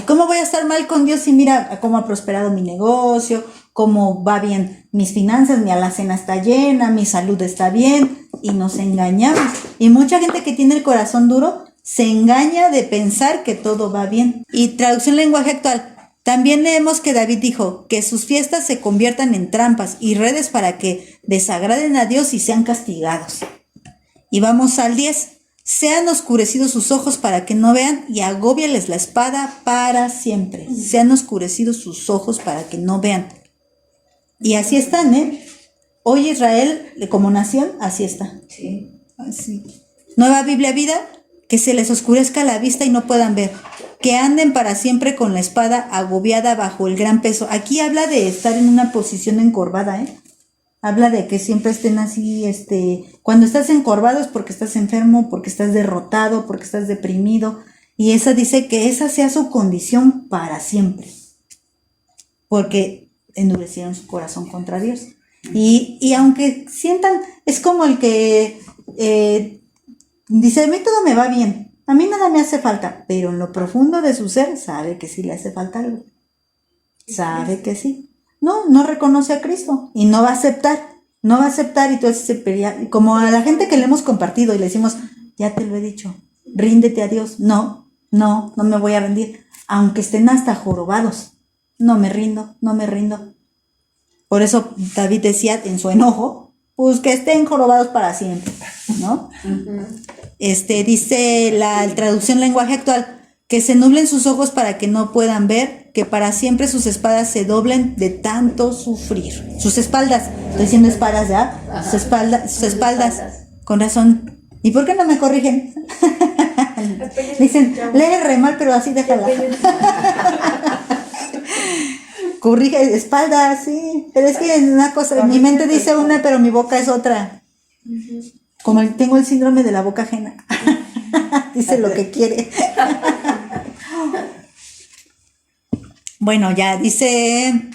¿Cómo voy a estar mal con Dios si mira cómo ha prosperado mi negocio, cómo va bien mis finanzas, mi alacena está llena, mi salud está bien? Y nos engañamos. Y mucha gente que tiene el corazón duro se engaña de pensar que todo va bien. Y traducción lenguaje actual. También leemos que David dijo que sus fiestas se conviertan en trampas y redes para que desagraden a Dios y sean castigados. Y vamos al 10. Sean oscurecidos sus ojos para que no vean y agóbiales la espada para siempre. Sean oscurecidos sus ojos para que no vean. Y así están, Hoy Israel, como nación, así está. Sí. Así. Nueva Biblia Vida, que se les oscurezca la vista y no puedan ver. Que anden para siempre con la espada agobiada bajo el gran peso. Aquí habla de estar en una posición encorvada, Habla de que siempre estén así, cuando estás encorvado es porque estás enfermo, porque estás derrotado, porque estás deprimido. Y esa dice que esa sea su condición para siempre. Porque endurecieron su corazón contra Dios. Y aunque sientan, es como el que dice, a mí todo me va bien, a mí nada me hace falta, pero en lo profundo de su ser sabe que sí le hace falta algo. Sabe que sí. No reconoce a Cristo y no va a aceptar, y entonces se pelea, como a la gente que le hemos compartido y le decimos, ya te lo he dicho, ríndete a Dios. No me voy a rendir, aunque estén hasta jorobados, no me rindo. Por eso David decía en su enojo, pues que estén jorobados para siempre, ¿no? Dice la traducción lenguaje actual, que se nublen sus ojos para que no puedan ver, que para siempre sus espadas se doblen de tanto sufrir. Sus espaldas, estoy diciendo espadas, ¿ya? Sus espaldas, con razón. ¿Y por qué no me corrigen? Dicen, lee re mal, pero así déjala. Corrige espaldas, sí. Pero es que una cosa, mi mente dice una, pero mi boca es otra. Como tengo el síndrome de la boca ajena. Dice lo que quiere. Bueno, ya dice,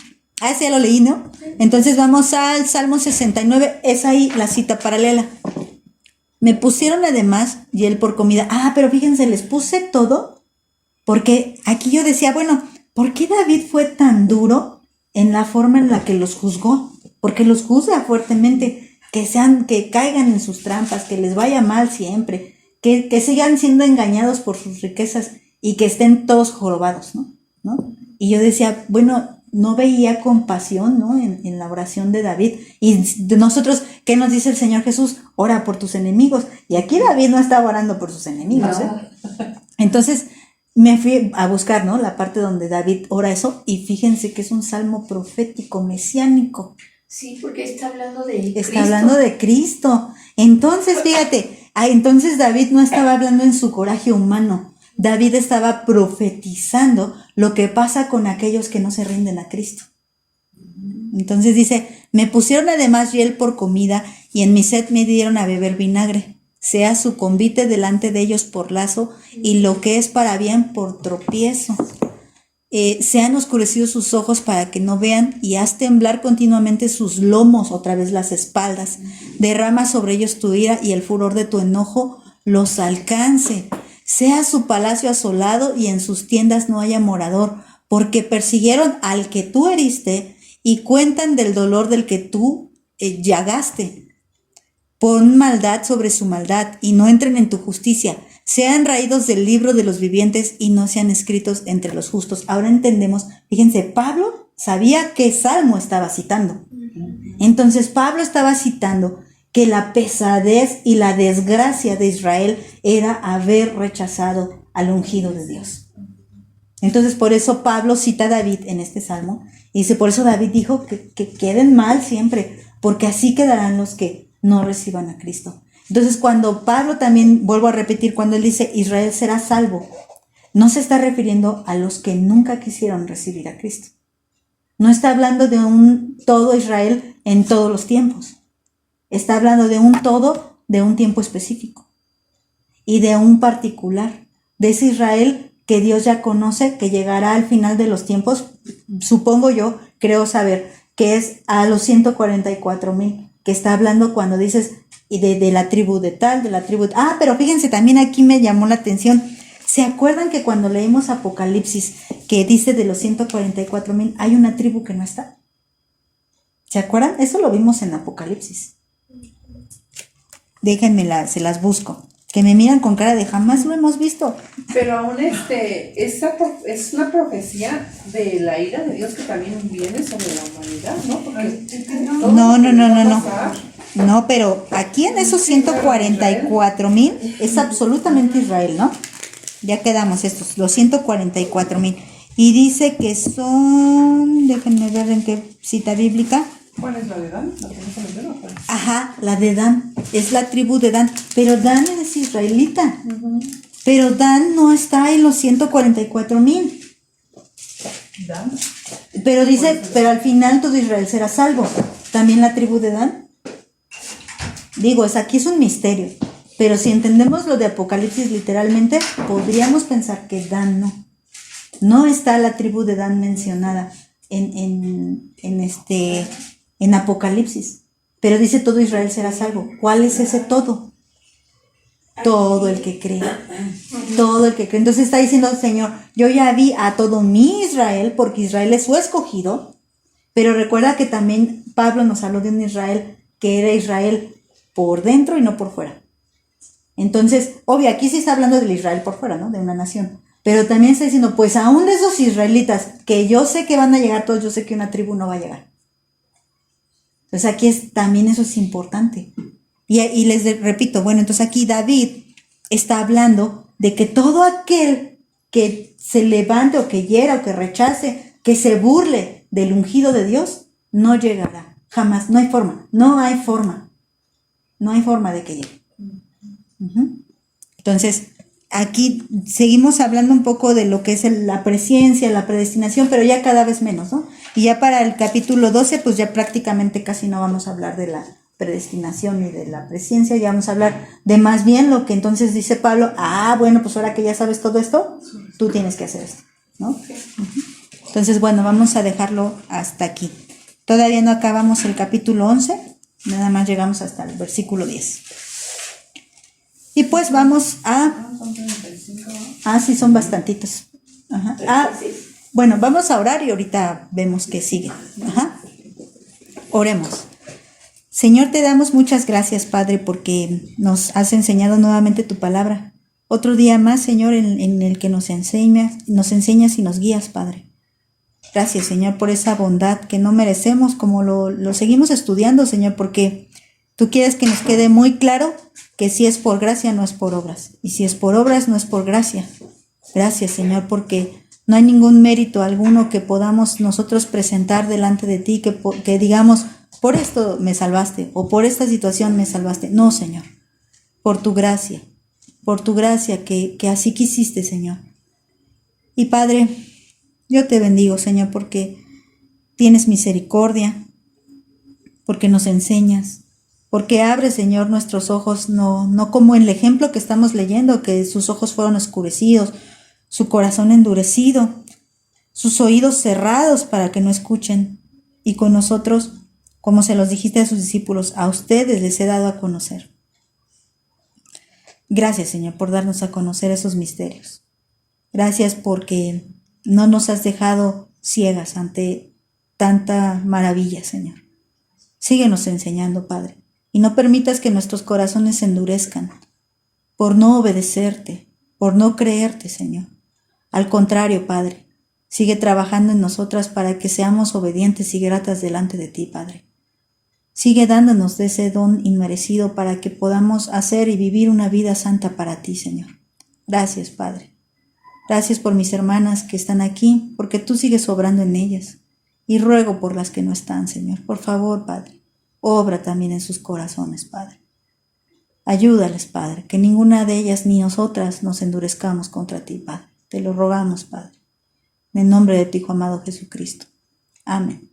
ese ya lo leí, ¿no? Entonces vamos al Salmo 69, es ahí la cita paralela. Me pusieron además hiel por comida. Pero fíjense, les puse todo, porque aquí yo decía, bueno, ¿por qué David fue tan duro en la forma en la que los juzgó? Porque los juzga fuertemente, que caigan en sus trampas, que les vaya mal siempre, que sigan siendo engañados por sus riquezas y que estén todos jorobados, ¿no? Y yo decía, bueno, no veía compasión, ¿no? En la oración de David. Y de nosotros, ¿qué nos dice el Señor Jesús? Ora por tus enemigos. Y aquí David no estaba orando por sus enemigos, Entonces me fui a buscar, ¿no? La parte donde David ora eso. Y fíjense que es un salmo profético, mesiánico. Sí, porque está hablando de Cristo. Está hablando de Cristo. Entonces, fíjate, entonces David no estaba hablando en su coraje humano. David estaba profetizando lo que pasa con aquellos que no se rinden a Cristo. Entonces dice, me pusieron además hiel por comida y en mi sed me dieron a beber vinagre. sea su convite delante de ellos por lazo y lo que es para bien por tropiezo. Sean oscurecidos sus ojos para que no vean y haz temblar continuamente sus lomos, otra vez las espaldas. Derrama sobre ellos tu ira y el furor de tu enojo los alcance. Sea su palacio asolado y en sus tiendas no haya morador, porque persiguieron al que tú heriste y cuentan del dolor del que tú llagaste. Pon maldad sobre su maldad y no entren en tu justicia. Sean raídos del libro de los vivientes y no sean escritos entre los justos. Ahora entendemos, fíjense, Pablo sabía qué salmo estaba citando. Entonces Pablo estaba citando que la pesadez y la desgracia de Israel era haber rechazado al ungido de Dios. Entonces por eso Pablo cita a David en este salmo y dice, por eso David dijo que queden mal siempre, porque así quedarán los que no reciban a Cristo. Entonces cuando Pablo también, vuelvo a repetir, cuando él dice Israel será salvo, no se está refiriendo a los que nunca quisieron recibir a Cristo. No está hablando de un todo Israel en todos los tiempos. Está hablando de un todo de un tiempo específico y de un particular, de ese Israel que Dios ya conoce, que llegará al final de los tiempos, supongo yo, creo saber, que es a los 144,000, que está hablando cuando dices y de la tribu de tal, de la tribu de... pero fíjense, también aquí me llamó la atención. ¿Se acuerdan que cuando leímos Apocalipsis, que dice de los 144,000, hay una tribu que no está? ¿Se acuerdan? Eso lo vimos en Apocalipsis. Déjenme, se las busco. Que me miran con cara de jamás lo hemos visto. Pero aún es una profecía de la ira de Dios que también viene sobre la humanidad, ¿no? Porque No. No, pero aquí en esos 144,000 es absolutamente Israel, ¿no? Ya quedamos estos, los 144,000. Y dice que son, déjenme ver en qué cita bíblica. ¿Cuál es la de Dan? ¿La que no se me dio? Ajá, la de Dan, es la tribu de Dan, pero Dan es israelita. Pero Dan no está en los 144,000. ¿Dan? Pero dice, pero al final todo Israel será salvo. ¿También la tribu de Dan? Digo, aquí es un misterio. Pero si entendemos lo de Apocalipsis literalmente, podríamos pensar que Dan no. No está la tribu de Dan mencionada en Apocalipsis. Pero dice todo Israel será salvo. ¿Cuál es ese todo? Todo el que cree. Todo el que cree. Entonces está diciendo el Señor, yo ya vi a todo mi Israel, porque Israel es su escogido. Pero recuerda que también Pablo nos habló de un Israel que era Israel por dentro y no por fuera. Entonces, obvio, aquí sí está hablando del Israel por fuera, ¿no? De una nación. Pero también está diciendo, pues aún de esos israelitas, que yo sé que van a llegar todos, yo sé que una tribu no va a llegar. Entonces aquí también eso es importante. Y les repito, bueno, entonces aquí David está hablando de que todo aquel que se levante o que hiera o que rechace, que se burle del ungido de Dios, no llegará. Jamás, no hay forma de que llegue. Entonces, aquí seguimos hablando un poco de lo que es la presciencia, la predestinación, pero ya cada vez menos, ¿no? Y ya para el capítulo 12, pues ya prácticamente casi no vamos a hablar de la predestinación ni de la presciencia, ya vamos a hablar de más bien lo que entonces dice Pablo, bueno, pues ahora que ya sabes todo esto, tú tienes que hacer esto, ¿no? Entonces, bueno, vamos a dejarlo hasta aquí. Todavía no acabamos el capítulo 11, nada más llegamos hasta el versículo 10. Y pues vamos sí, son bastantitos. Bueno, vamos a orar y ahorita vemos qué sigue. Oremos. Señor, te damos muchas gracias, Padre, porque nos has enseñado nuevamente tu palabra. Otro día más, Señor, en el que nos enseñas y nos guías, Padre. Gracias, Señor, por esa bondad que no merecemos, como lo seguimos estudiando, Señor, porque tú quieres que nos quede muy claro que si es por gracia, no es por obras. Y si es por obras, no es por gracia. Gracias, Señor, porque no hay ningún mérito alguno que podamos nosotros presentar delante de ti, que digamos, por esto me salvaste, o por esta situación me salvaste. No, Señor, por tu gracia que así quisiste, Señor. Y Padre, yo te bendigo, Señor, porque tienes misericordia, porque nos enseñas, porque abre, Señor, nuestros ojos, no como en el ejemplo que estamos leyendo, que sus ojos fueron oscurecidos, su corazón endurecido, sus oídos cerrados para que no escuchen. Y con nosotros, como se los dijiste a sus discípulos, a ustedes les he dado a conocer. Gracias, Señor, por darnos a conocer esos misterios. Gracias porque no nos has dejado ciegas ante tanta maravilla, Señor. Síguenos enseñando, Padre, y no permitas que nuestros corazones se endurezcan por no obedecerte, por no creerte, Señor. Al contrario, Padre, sigue trabajando en nosotras para que seamos obedientes y gratas delante de ti, Padre. Sigue dándonos de ese don inmerecido para que podamos hacer y vivir una vida santa para ti, Señor. Gracias, Padre. Gracias por mis hermanas que están aquí, porque tú sigues obrando en ellas. Y ruego por las que no están, Señor. Por favor, Padre, obra también en sus corazones, Padre. Ayúdales, Padre, que ninguna de ellas ni nosotras nos endurezcamos contra ti, Padre. Te lo rogamos, Padre. En el nombre de tu Hijo amado Jesucristo. Amén.